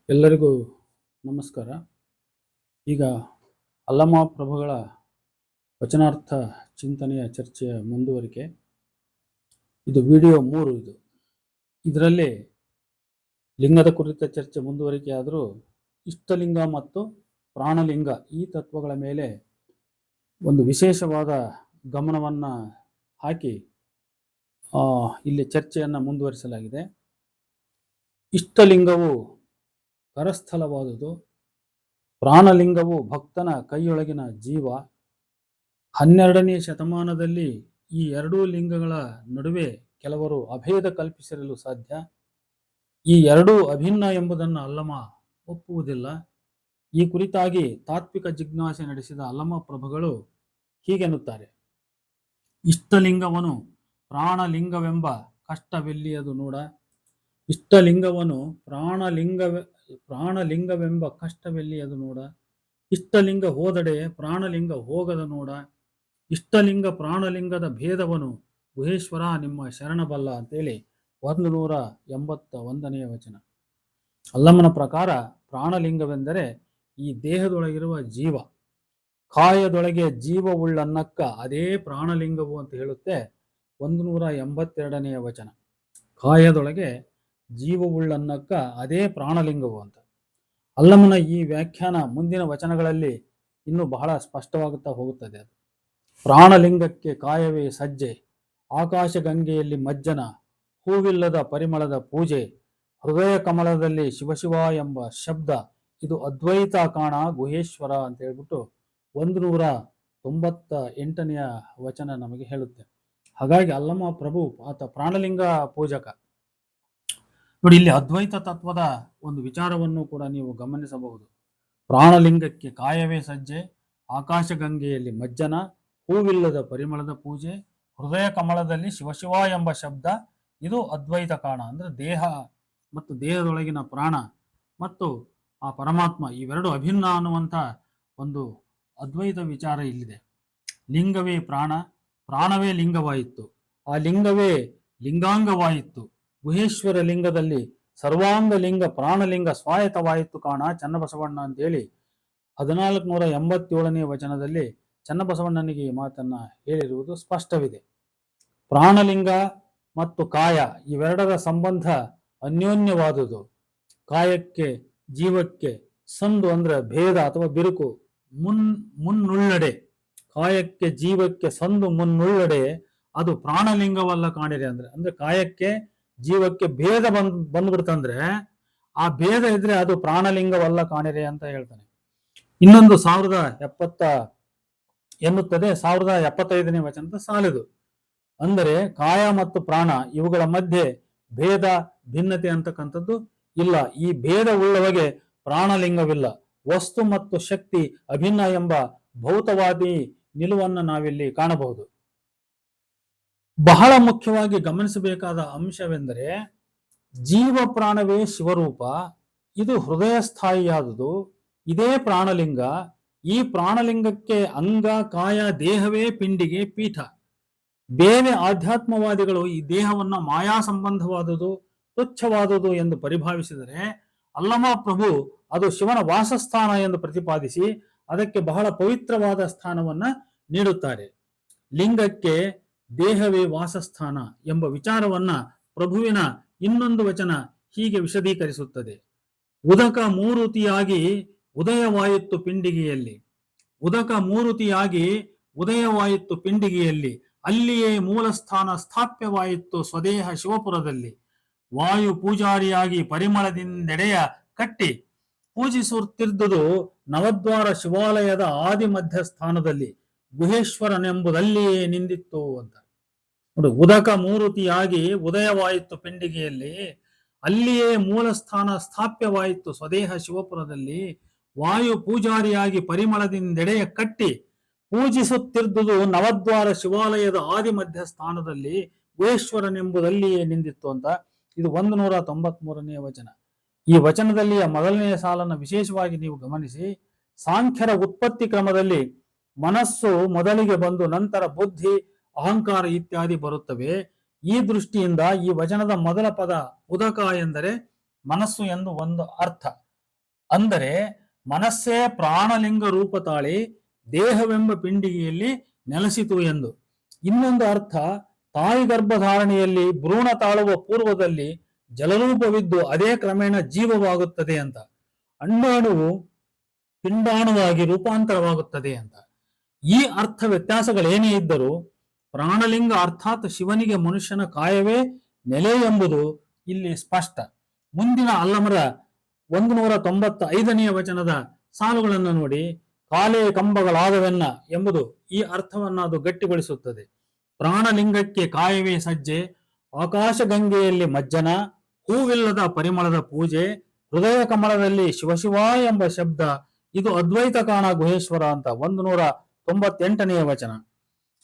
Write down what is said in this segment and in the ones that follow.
ಎಲ್ಲರಿಗೂ ನಮಸ್ಕಾರ. ಈಗ ಅಲ್ಲಮ ಪ್ರಭುಗಳ ವಚನಾರ್ಥ ಚಿಂತನೆಯ ಚರ್ಚೆಯ ಮುಂದುವರಿಕೆ. ಇದು ವಿಡಿಯೋ 3. ಇದರಲ್ಲಿ ಲಿಂಗದ ಕುರಿತ ಚರ್ಚೆ ಮುಂದುವರಿಕೆ ಆದರೂ ಇಷ್ಟಲಿಂಗ ಮತ್ತು ಪ್ರಾಣಲಿಂಗ ಈ ತತ್ವಗಳ ಮೇಲೆ ಒಂದು ವಿಶೇಷವಾದ ಗಮನವನ್ನು ಹಾಕಿ ಇಲ್ಲಿ ಚರ್ಚೆಯನ್ನು ಮುಂದುವರಿಸಲಾಗಿದೆ. ಇಷ್ಟಲಿಂಗವು ಕರಸ್ಥಲವಾದುದು, ಪ್ರಾಣಲಿಂಗವು ಭಕ್ತನ ಕೈಯೊಳಗಿನ ಜೀವ. 12ನೇ ಶತಮಾನದಲ್ಲಿ ಈ ಎರಡೂ ಲಿಂಗಗಳ ನಡುವೆ ಕೆಲವರು ಅಭೇದ ಕಲ್ಪಿಸಿರಲು ಸಾಧ್ಯ. ಈ ಎರಡೂ ಅಭಿನ್ನ ಎಂಬುದನ್ನು ಅಲ್ಲಮ ಒಪ್ಪುವುದಿಲ್ಲ. ಈ ಕುರಿತಾಗಿ ತಾತ್ವಿಕ ಜಿಜ್ಞಾಸೆ ನಡೆಸಿದ ಅಲ್ಲಮ ಪ್ರಭುಗಳು ಹೀಗೆನ್ನುತ್ತಾರೆ: ಇಷ್ಟಲಿಂಗವನು ಪ್ರಾಣಲಿಂಗವೆಂಬ ಕಷ್ಟವೆಲ್ಲಿಯದು ನೋಡ. ಇಷ್ಟಲಿಂಗವನು ಪ್ರಾಣಲಿಂಗವೆಂಬ ಕಷ್ಟವೆಲ್ಲಿಯದು ನೋಡ. ಇಷ್ಟಲಿಂಗ ಹೋದಡೆ ಪ್ರಾಣಲಿಂಗ ಹೋಗದ ನೋಡ. ಇಷ್ಟಲಿಂಗ ಪ್ರಾಣಲಿಂಗದ ಭೇದವನು ಗುಹೇಶ್ವರ ನಿಮ್ಮ ಶರಣಬಲ್ಲ ಅಂತೇಳಿ 181ನೇ ವಚನ. ಅಲ್ಲಮನ ಪ್ರಕಾರ ಪ್ರಾಣಲಿಂಗವೆಂದರೆ ಈ ದೇಹದೊಳಗಿರುವ ಜೀವ. ಕಾಯದೊಳಗೆ ಜೀವವುಳ್ಳನ್ನಕ್ಕ ಅದೇ ಪ್ರಾಣಲಿಂಗವು ಅಂತ ಹೇಳುತ್ತೆ 182ನೇ ವಚನ. ಕಾಯದೊಳಗೆ ಜೀವವುಳ್ಳನ್ನಕ್ಕ ಅದೇ ಪ್ರಾಣಲಿಂಗವು ಅಂತ. ಅಲ್ಲಮನ ಈ ವ್ಯಾಖ್ಯಾನ ಮುಂದಿನ ವಚನಗಳಲ್ಲಿ ಇನ್ನೂ ಬಹಳ ಸ್ಪಷ್ಟವಾಗುತ್ತಾ ಹೋಗುತ್ತದೆ. ಅದು ಪ್ರಾಣಲಿಂಗಕ್ಕೆ ಕಾಯವೇ ಸಜ್ಜೆ, ಆಕಾಶ ಗಂಗೆಯಲ್ಲಿ ಮಜ್ಜನ, ಹೂವಿಲ್ಲದ ಪರಿಮಳದ ಪೂಜೆ, ಹೃದಯ ಕಮಲದಲ್ಲಿ ಶಿವಶಿವ ಎಂಬ ಶಬ್ದ, ಇದು ಅದ್ವೈತ ಕಾಣ ಗುಹೇಶ್ವರ ಅಂತ ಹೇಳ್ಬಿಟ್ಟು 198ನೇ ವಚನ ನಮಗೆ ಹೇಳುತ್ತೆ. ಹಾಗಾಗಿ ಅಲ್ಲಮ ಪ್ರಭು ಆತ ಪ್ರಾಣಲಿಂಗ ಪೂಜಕ. ನೋಡಿ, ಇಲ್ಲಿ ಅದ್ವೈತ ತತ್ವದ ಒಂದು ವಿಚಾರವನ್ನು ಕೂಡ ನೀವು ಗಮನಿಸಬಹುದು. ಪ್ರಾಣಲಿಂಗಕ್ಕೆ ಕಾಯವೇ ಸಜ್ಜೆ, ಆಕಾಶ ಗಂಗೆಯಲ್ಲಿ ಮಜ್ಜನ, ಹೂವಿಲ್ಲದ ಪರಿಮಳದ ಪೂಜೆ, ಹೃದಯ ಕಮಲದಲ್ಲಿ ಶಿವಶಿವ ಎಂಬ ಶಬ್ದ, ಇದು ಅದ್ವೈತ ಕಾಣ. ಅಂದ್ರೆ ದೇಹ ಮತ್ತು ದೇಹದೊಳಗಿನ ಪ್ರಾಣ ಮತ್ತು ಆ ಪರಮಾತ್ಮ ಇವೆರಡು ಅಭಿನ್ನ ಅನ್ನುವಂಥ ಒಂದು ಅದ್ವೈತ ವಿಚಾರ ಇಲ್ಲಿದೆ. ಲಿಂಗವೇ ಪ್ರಾಣ, ಪ್ರಾಣವೇ ಲಿಂಗವಾಯಿತು, ಆ ಲಿಂಗವೇ ಲಿಂಗಾಂಗವಾಯಿತು. ಗುಹೇಶ್ವರ ಲಿಂಗದಲ್ಲಿ ಸರ್ವಾಂಗ ಲಿಂಗ ಪ್ರಾಣಲಿಂಗ ಸ್ವಾಯತವಾಯಿತು ಕಾಣ ಚನ್ನಬಸವಣ್ಣ ಅಂತೇಳಿ 1487ನೇ ವಚನದಲ್ಲಿ ಚನ್ನಬಸವಣ್ಣನಿಗೆ ಈ ಮಾತನ್ನ ಹೇಳಿರುವುದು ಸ್ಪಷ್ಟವಿದೆ. ಪ್ರಾಣಲಿಂಗ ಮತ್ತು ಕಾಯ ಇವೆರಡರ ಸಂಬಂಧ ಅನ್ಯೋನ್ಯವಾದುದು. ಕಾಯಕ್ಕೆ ಜೀವಕ್ಕೆ ಸಂದು ಅಂದ್ರೆ ಭೇದ ಅಥವಾ ಬಿರುಕು ಮುನ್ನುಳ್ಳಡೆ, ಕಾಯಕ್ಕೆ ಜೀವಕ್ಕೆ ಸಂದು ಮುನ್ನುಳ್ಳಡೆ, ಅದು ಪ್ರಾಣಲಿಂಗವಲ್ಲ ಕಾಣಿರೆ. ಅಂದ್ರೆ ಕಾಯಕ್ಕೆ ಜೀವಕ್ಕೆ ಭೇದ ಬಂದ್ಬಿಡ್ತಂದ್ರೆ ಆ ಭೇದ ಇದ್ರೆ ಅದು ಪ್ರಾಣಲಿಂಗವಲ್ಲ ಕಾಣಿರೆ ಅಂತ ಹೇಳ್ತಾನೆ. ಇನ್ನೊಂದು 1070 ಎನ್ನುತ್ತದೆ 1075ನೇ ವಚನದ ಸಾಲಿದು. ಅಂದರೆ ಕಾಯ ಮತ್ತು ಪ್ರಾಣ ಇವುಗಳ ಮಧ್ಯೆ ಭೇದ ಭಿನ್ನತೆ ಅಂತಕ್ಕಂಥದ್ದು ಇಲ್ಲ. ಈ ಭೇದ ಉಳ್ಳವಗೆ ಪ್ರಾಣಲಿಂಗವಿಲ್ಲ. ವಸ್ತು ಮತ್ತು ಶಕ್ತಿ ಅಭಿನ್ನ ಎಂಬ ಭೌತವಾದಿ ನಿಲುವನ್ನು ನಾವಿಲ್ಲಿ ಕಾಣಬಹುದು. ಬಹಳ ಮುಖ್ಯವಾಗಿ ಗಮನಿಸಬೇಕಾದ ಅಂಶವೆಂದರೆ ಜೀವ ಪ್ರಾಣವೇ ಶಿವರೂಪ, ಇದು ಹೃದಯ ಸ್ಥಾಯಿಯಾದುದು. ಇದೇ ಪ್ರಾಣಲಿಂಗ. ಈ ಪ್ರಾಣಲಿಂಗಕ್ಕೆ ಅಂಗ ಕಾಯ ದೇಹವೇ ಪಿಂಡಿಗೆ ಪೀಠ. ಬೇರೆ ಆಧ್ಯಾತ್ಮವಾದಿಗಳು ಈ ದೇಹವನ್ನ ಮಾಯಾ ಸಂಬಂಧವಾದುದು, ತುಚ್ಛವಾದುದು ಎಂದು ಪರಿಭಾವಿಸಿದರೆ ಅಲ್ಲಮ ಪ್ರಭು ಅದು ಶಿವನ ವಾಸಸ್ಥಾನ ಎಂದು ಪ್ರತಿಪಾದಿಸಿ ಅದಕ್ಕೆ ಬಹಳ ಪವಿತ್ರವಾದ ಸ್ಥಾನವನ್ನ ನೀಡುತ್ತಾರೆ. ಲಿಂಗಕ್ಕೆ ದೇಹವೇ ವಾಸಸ್ಥಾನ ಎಂಬ ವಿಚಾರವನ್ನ ಪ್ರಭುವಿನ ಇನ್ನೊಂದು ವಚನ ಹೀಗೆ ವಿಶದೀಕರಿಸುತ್ತದೆ: ಉದಕ ಮೂರುತಿಯಾಗಿ ಉದಯವಾಯಿತು ಪಿಂಡಿಗೆಯಲ್ಲಿ. ಉದಕ ಮೂರುತಿಯಾಗಿ ಉದಯವಾಯಿತು ಪಿಂಡಿಗೆಯಲ್ಲಿ, ಅಲ್ಲಿಯೇ ಮೂಲಸ್ಥಾನ ಸ್ಥಾಪ್ಯವಾಯಿತು ಸ್ವದೇಹ ಶಿವಪುರದಲ್ಲಿ. ವಾಯು ಪೂಜಾರಿಯಾಗಿ ಪರಿಮಳದಿಂದೆಡೆಯ ಕಟ್ಟಿ ಪೂಜಿಸುತ್ತಿದ್ದುದು ನವದ್ವಾರ ಶಿವಾಲಯದ ಆದಿ ಮಧ್ಯ ಸ್ಥಾನದಲ್ಲಿ, ಗುಹೇಶ್ವರನೆಂಬುದಲ್ಲಿಯೇ ನಿಂದಿತ್ತು ಅಂತ ನೋಡಿ. ಉದಕ ಮೂರುತಿಯಾಗಿ ಉದಯವಾಯಿತು ಪಿಂಡಿಗೆಯಲ್ಲಿ, ಅಲ್ಲಿಯೇ ಮೂಲಸ್ಥಾನ ಸ್ಥಾಪ್ಯವಾಯಿತು ಸ್ವದೇಹ ಶಿವಪುರದಲ್ಲಿ. ವಾಯು ಪೂಜಾರಿಯಾಗಿ ಪರಿಮಳದಿಂದೆಡೆಯ ಕಟ್ಟಿ ಪೂಜಿಸುತ್ತಿದ್ದುದು ನವದ್ವಾರ ಶಿವಾಲಯದ ಆದಿ ಮಧ್ಯ ಸ್ಥಾನದಲ್ಲಿ, ಗುಹೇಶ್ವರನೆಂಬುದಲ್ಲಿಯೇ ನಿಂದಿತ್ತು ಅಂತ. ಇದು 193ನೇ ವಚನ. ಈ ವಚನದಲ್ಲಿಯ ಮೊದಲನೆಯ ಸಾಲನ್ನು ವಿಶೇಷವಾಗಿ ನೀವು ಗಮನಿಸಿ. ಸಾಂಖ್ಯರ ಉತ್ಪತ್ತಿ ಕ್ರಮದಲ್ಲಿ ಮನಸ್ಸು ಮೊದಲಿಗೆ ಬಂದು ನಂತರ ಬುದ್ಧಿ, ಅಹಂಕಾರ ಇತ್ಯಾದಿ ಬರುತ್ತವೆ. ಈ ದೃಷ್ಟಿಯಿಂದ ಈ ವಚನದ ಮೊದಲ ಪದ ಉದಕ ಎಂದರೆ ಮನಸ್ಸು ಎಂದು ಒಂದು ಅರ್ಥ. ಅಂದರೆ ಮನಸ್ಸೇ ಪ್ರಾಣಲಿಂಗ ರೂಪ ತಾಳಿ ದೇಹವೆಂಬ ಪಿಂಡಿಗೆಯಲ್ಲಿ ನೆಲೆಸಿತು ಎಂದು. ಇನ್ನೊಂದು ಅರ್ಥ, ತಾಯಿ ಗರ್ಭಧಾರಣೆಯಲ್ಲಿ ಭ್ರೂಣ ತಾಳುವ ಪೂರ್ವದಲ್ಲಿ ಜಲರೂಪವಿದ್ದು ಅದೇ ಕ್ರಮೇಣ ಜೀವವಾಗುತ್ತದೆ ಅಂತ. ಅಂಡಾಣುವು ಪಿಂಡಾಣುವಾಗಿ ರೂಪಾಂತರವಾಗುತ್ತದೆ ಅಂತ. ಈ ಅರ್ಥ ವ್ಯತ್ಯಾಸಗಳೇನೇ ಇದ್ದರೂ ಪ್ರಾಣಲಿಂಗ ಅರ್ಥಾತ್ ಶಿವನಿಗೆ ಮನುಷ್ಯನ ಕಾಯವೇ ನೆಲೆ ಎಂಬುದು ಇಲ್ಲಿ ಸ್ಪಷ್ಟ. ಮುಂದಿನ ಅಲ್ಲಮರ 195ನೇ ವಚನದ ಸಾಲುಗಳನ್ನು ನೋಡಿ, ಕಾಲೇ ಕಂಬಗಳಾದವೆನ್ನ ಎಂಬುದು ಈ ಅರ್ಥವನ್ನು ಅದು ಗಟ್ಟಿಗೊಳಿಸುತ್ತದೆ. ಪ್ರಾಣಲಿಂಗಕ್ಕೆ ಕಾಯವೇ ಸಜ್ಜೆ, ಆಕಾಶ ಗಂಗೆಯಲ್ಲಿ ಮಜ್ಜನ, ಹೂವಿಲ್ಲದ ಪರಿಮಳದ ಪೂಜೆ, ಹೃದಯ ಕಮಲದಲ್ಲಿ ಶಿವಶಿವ ಎಂಬ ಶಬ್ದ, ಇದು ಅದ್ವೈತ ಕಾಣ ಗುಹೇಶ್ವರ ಅಂತ 198ನೇ ವಚನ.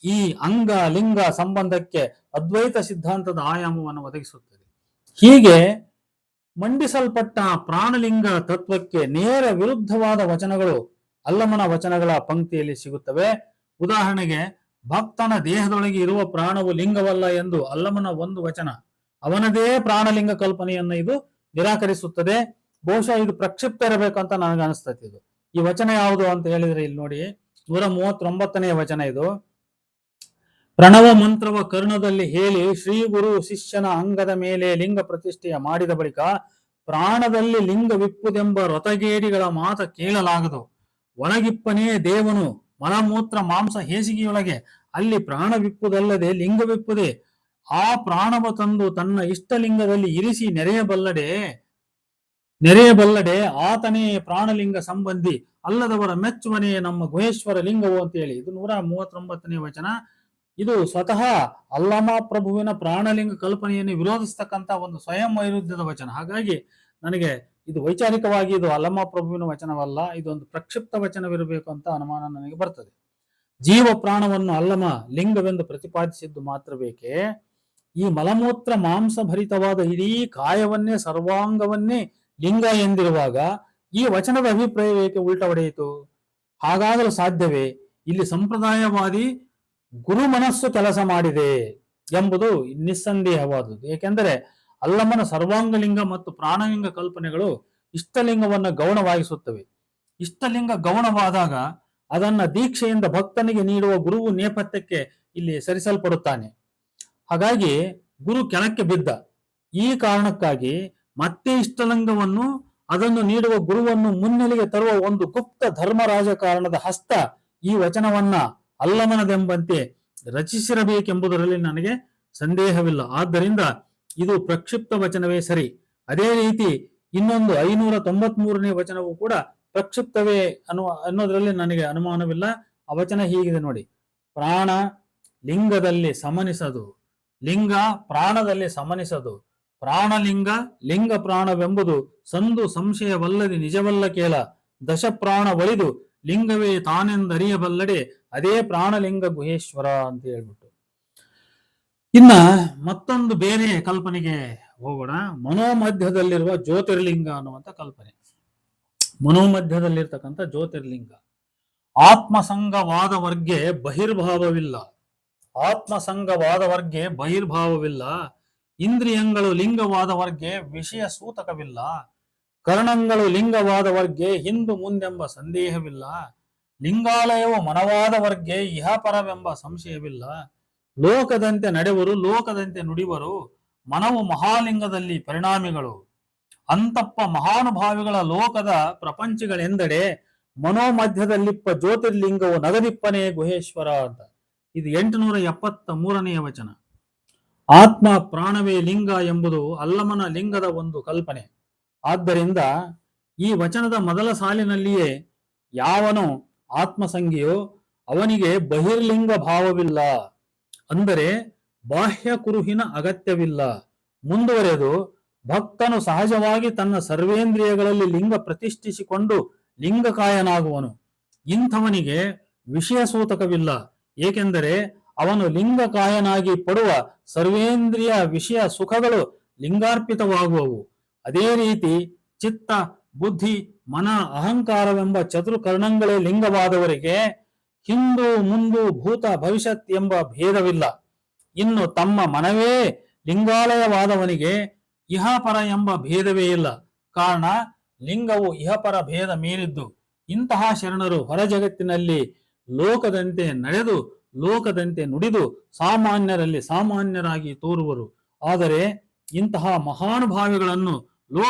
ಈ ಅಂಗ ಲಿಂಗ ಸಂಬಂಧಕ್ಕೆ ಅದ್ವೈತ ಸಿದ್ಧಾಂತದ ಆಯಾಮವನ್ನು ಒದಗಿಸುತ್ತದೆ. ಹೀಗೆ ಮಂಡಿಸಲ್ಪಟ್ಟ ಪ್ರಾಣಲಿಂಗ ತತ್ವಕ್ಕೆ ನೇರ ವಿರುದ್ಧವಾದ ವಚನಗಳು ಅಲ್ಲಮನ ವಚನಗಳ ಪಂಕ್ತಿಯಲ್ಲಿ ಸಿಗುತ್ತವೆ. ಉದಾಹರಣೆಗೆ, ಭಕ್ತನ ದೇಹದೊಳಗೆ ಇರುವ ಪ್ರಾಣವು ಲಿಂಗವಲ್ಲ ಎಂದು ಅಲ್ಲಮನ ಒಂದು ವಚನ ಅವನದೇ ಪ್ರಾಣಲಿಂಗ ಕಲ್ಪನೆಯನ್ನ ಇದು ನಿರಾಕರಿಸುತ್ತದೆ. ಬಹುಶಃ ಇದು ಪ್ರಕ್ಷಿಪ್ತ ಇರಬೇಕಂತ ನನಗೆ ಅನಿಸ್ತದೆ. ಇದು ಈ ವಚನ ಯಾವುದು ಅಂತ ಹೇಳಿದ್ರೆ ಇಲ್ಲಿ ನೋಡಿ, 139ನೇ ವಚನ ಇದು. ಪ್ರಣವ ಮಂತ್ರವ ಕರ್ಣದಲ್ಲಿ ಹೇಳಿ ಶ್ರೀ ಗುರು ಶಿಷ್ಯನ ಅಂಗದ ಮೇಲೆ ಲಿಂಗ ಪ್ರತಿಷ್ಠೆಯ ಮಾಡಿದ ಬಳಿಕ ಪ್ರಾಣದಲ್ಲಿ ಲಿಂಗವಿಪ್ಪುದೆಂಬ ರೊತಗೇಡಿಗಳ ಮಾತ ಕೇಳಲಾಗದು. ಒಳಗಿಪ್ಪನೇ ದೇವನು ಮಲಮೂತ್ರ ಮಾಂಸ ಹೇಸಿಗೆಯೊಳಗೆ, ಅಲ್ಲಿ ಪ್ರಾಣವಿಪ್ಪುದಲ್ಲದೆ ಲಿಂಗವಿಪ್ಪುದೆ. ಆ ಪ್ರಾಣವ ತಂದು ತನ್ನ ಇಷ್ಟಲಿಂಗದಲ್ಲಿ ಇರಿಸಿ ನೆರೆಯಬಲ್ಲಡೆ ಆತನೇ ಪ್ರಾಣಲಿಂಗ ಸಂಬಂಧಿ, ಅಲ್ಲದವರ ಮೆಚ್ಚುವನೇ ನಮ್ಮ ಗುಹೇಶ್ವರ ಲಿಂಗವು ಅಂತ ಹೇಳಿ. ಇದು 139ನೇ ವಚನ. ಇದು ಸ್ವತಃ ಅಲ್ಲಮ ಪ್ರಭುವಿನ ಪ್ರಾಣಲಿಂಗ ಕಲ್ಪನೆಯನ್ನು ವಿರೋಧಿಸ್ತಕ್ಕಂಥ ಒಂದು ಸ್ವಯಂ ವೈರುಧ್ಯದ ವಚನ. ಹಾಗಾಗಿ ನನಗೆ ಇದು ವೈಚಾರಿಕವಾಗಿ ಇದು ಅಲ್ಲಮ ಪ್ರಭುವಿನ ವಚನವಲ್ಲ, ಇದೊಂದು ಪ್ರಕ್ಷಿಪ್ತ ವಚನವಿರಬೇಕು ಅಂತ ಅನುಮಾನ ನನಗೆ ಬರ್ತದೆ. ಜೀವ ಪ್ರಾಣವನ್ನು ಅಲ್ಲಮ ಲಿಂಗವೆಂದು ಪ್ರತಿಪಾದಿಸಿದ್ದು ಮಾತ್ರ ಬೇಕೆ? ಈ ಮಲಮೂತ್ರ ಮಾಂಸ ಭರಿತವಾದ ಇಡೀ ಕಾಯವನ್ನೇ ಸರ್ವಾಂಗವನ್ನೇ ಲಿಂಗ ಎಂದಿರುವಾಗ ಈ ವಚನದ ಅಭಿಪ್ರಾಯವೇಕೆ ಉಲ್ಟ ಹೊಡೆಯಿತು? ಹಾಗಾಗಲು ಸಾಧ್ಯವೇ? ಇಲ್ಲಿ ಸಂಪ್ರದಾಯವಾದಿ ಗುರು ಮನಸ್ಸು ಕೆಲಸ ಮಾಡಿದೆ ಎಂಬುದು ನಿಸ್ಸಂದೇಹವಾದುದು. ಏಕೆಂದರೆ ಅಲ್ಲಮನ ಸರ್ವಾಂಗಲಿಂಗ ಮತ್ತು ಪ್ರಾಣಲಿಂಗ ಕಲ್ಪನೆಗಳು ಇಷ್ಟಲಿಂಗವನ್ನು ಗೌಣವಾಗಿಸುತ್ತವೆ. ಇಷ್ಟಲಿಂಗ ಗೌಣವಾದಾಗ ಅದನ್ನ ದೀಕ್ಷೆಯಿಂದ ಭಕ್ತನಿಗೆ ನೀಡುವ ಗುರುವು ನೇಪಥ್ಯಕ್ಕೆ ಇಲ್ಲಿ ಸರಿಸಲ್ಪಡುತ್ತಾನೆ. ಹಾಗಾಗಿ ಗುರು ಕೆಳಕ್ಕೆ ಬಿದ್ದ. ಈ ಕಾರಣಕ್ಕಾಗಿ ಮತ್ತೆ ಇಷ್ಟಲಿಂಗವನ್ನು ಅದನ್ನು ನೀಡುವ ಗುರುವನ್ನು ಮುನ್ನೆಲೆಗೆ ತರುವ ಒಂದು ಗುಪ್ತ ಧರ್ಮ ರಾಜಕಾರಣದ ಹಸ್ತ ಈ ವಚನವನ್ನ ಅಲ್ಲಮನದೆಂಬಂತೆ ರಚಿಸಿರಬೇಕೆಂಬುದರಲ್ಲಿ ನನಗೆ ಸಂದೇಹವಿಲ್ಲ. ಆದ್ದರಿಂದ ಇದು ಪ್ರಕ್ಷಿಪ್ತ ವಚನವೇ ಸರಿ. ಅದೇ ರೀತಿ ಇನ್ನೊಂದು 593ನೇ ವಚನವೂ ಕೂಡ ಪ್ರಕ್ಷಿಪ್ತವೇ ಅನ್ನೋದ್ರಲ್ಲಿ ನನಗೆ ಅನುಮಾನವಿಲ್ಲ. ಆ ವಚನ ಹೀಗಿದೆ ನೋಡಿ, ಪ್ರಾಣ ಲಿಂಗದಲ್ಲಿ ಸಮನಿಸದು, ಲಿಂಗ ಪ್ರಾಣದಲ್ಲಿ ಸಮನಿಸದು, ಪ್ರಾಣಲಿಂಗ ಲಿಂಗ ಪ್ರಾಣವೆಂಬುದು ಸಂದು ಸಂಶಯವಲ್ಲದೆ ನಿಜವಲ್ಲ ಕೇಳ, ದಶ ಪ್ರಾಣ ಒಳಿದು ಲಿಂಗವೇ ತಾನೆಂದರಿಯಬಲ್ಲಡೆ, ಅದೇ ಪ್ರಾಣಲಿಂಗ ಗುಹೇಶ್ವರ ಅಂತ ಹೇಳ್ಬಿಟ್ಟು. ಇನ್ನ ಮತ್ತೊಂದು ಬೇರೆ ಕಲ್ಪನೆಗೆ ಹೋಗೋಣ. ಮನೋಮಧ್ಯದಲ್ಲಿರುವ ಜ್ಯೋತಿರ್ಲಿಂಗ ಅನ್ನುವಂಥ ಕಲ್ಪನೆ. ಮನೋಮಧ್ಯದಲ್ಲಿರ್ತಕ್ಕಂಥ ಜ್ಯೋತಿರ್ಲಿಂಗ. ಆತ್ಮಸಂಗವಾದವರ್ಗೆ ಬಹಿರ್ಭಾವವಿಲ್ಲ, ಆತ್ಮಸಂಗವಾದವರ್ಗೆ ಬಹಿರ್ಭಾವವಿಲ್ಲ. ಇಂದ್ರಿಯಗಳು ಲಿಂಗವಾದವರ್ಗೆ ವಿಷಯ ಸೂತಕವಿಲ್ಲ. ಕರ್ಣಗಳು ಲಿಂಗವಾದವರ್ಗೆ ಹಿಂದು ಮುಂದೆಂಬ ಸಂದೇಹವಿಲ್ಲ. ಲಿಂಗಾಲಯವು ಮನವಾದವರ್ಗೆ ಇಹಪರವೆಂಬ ಸಂಶಯವಿಲ್ಲ. ಲೋಕದಂತೆ ನಡೆವರು, ಲೋಕದಂತೆ ನುಡಿವರು, ಮನವು ಮಹಾಲಿಂಗದಲ್ಲಿ ಪರಿಣಾಮಿಗಳು. ಅಂತಪ್ಪ ಮಹಾನುಭಾವಿಗಳ ಲೋಕದ ಪ್ರಪಂಚಗಳೆಂದಡೆ, ಮನೋಮಧ್ಯದಲ್ಲಿಪ್ಪ ಜ್ಯೋತಿರ್ಲಿಂಗವು ನಗದಿಪ್ಪನೇ ಗುಹೇಶ್ವರ ಅಂತ. ಇದು 873ನೇ ವಚನ. ಆತ್ಮ ಪ್ರಾಣವೇ ಲಿಂಗ ಎಂಬುದು ಅಲ್ಲಮನ ಲಿಂಗದ ಒಂದು ಕಲ್ಪನೆ. ಆದ್ದರಿಂದ ಈ ವಚನದ ಮೊದಲ ಸಾಲಿನಲ್ಲಿಯೇ ಯಾವನು ಆತ್ಮಸಂಗಿಯೋ ಅವನಿಗೆ ಬಹಿರ್ಲಿಂಗ ಭಾವವಿಲ್ಲ, ಅಂದರೆ ಬಾಹ್ಯ ಕುರುಹಿನ ಅಗತ್ಯವಿಲ್ಲ. ಮುಂದುವರೆದು ಭಕ್ತನು ಸಹಜವಾಗಿ ತನ್ನ ಸರ್ವೇಂದ್ರಿಯಗಳಲ್ಲಿ ಲಿಂಗ ಪ್ರತಿಷ್ಠಿಸಿಕೊಂಡು ಲಿಂಗಕಾಯನಾಗುವನು. ಇಂಥವನಿಗೆ ವಿಷಯ ಸೂತಕವಿಲ್ಲ, ಏಕೆಂದರೆ ಅವನು ಲಿಂಗಕಾಯನಾಗಿ ಪಡುವ ಸರ್ವೇಂದ್ರಿಯ ವಿಷಯ ಸುಖಗಳು ಲಿಂಗಾರ್ಪಿತವಾಗುವವು. ಅದೇ ರೀತಿ ಚಿತ್ತ, ಬುದ್ಧಿ, ಮನ, ಅಹಂಕಾರವೆಂಬ ಚತುರ್ಕರ್ಣಗಳೇ ಲಿಂಗವಾದವರಿಗೆ ಹಿಂದು ಮುಂದು ಭೂತ ಭವಿಷ್ಯತ್ ಎಂಬ ಭೇದವಿಲ್ಲ. ಇನ್ನು ತಮ್ಮ ಮನವೇ ಲಿಂಗಾಲಯವಾದವನಿಗೆ ಇಹಪರ ಎಂಬ ಭೇದವೇ ಇಲ್ಲ. ಕಾರಣ ಲಿಂಗವು ಇಹಪರ ಭೇದ ಮೀರಿದ್ದು. ಇಂತಹ ಶರಣರು ಹೊರ ಜಗತ್ತಿನಲ್ಲಿ ಲೋಕದಂತೆ ನಡೆದು ಲೋಕದಂತೆ ನುಡಿದು ಸಾಮಾನ್ಯರಲ್ಲಿ ಸಾಮಾನ್ಯರಾಗಿ ತೋರುವರು. ಆದರೆ ಇಂತಹ ಮಹಾನುಭಾವಿಗಳನ್ನು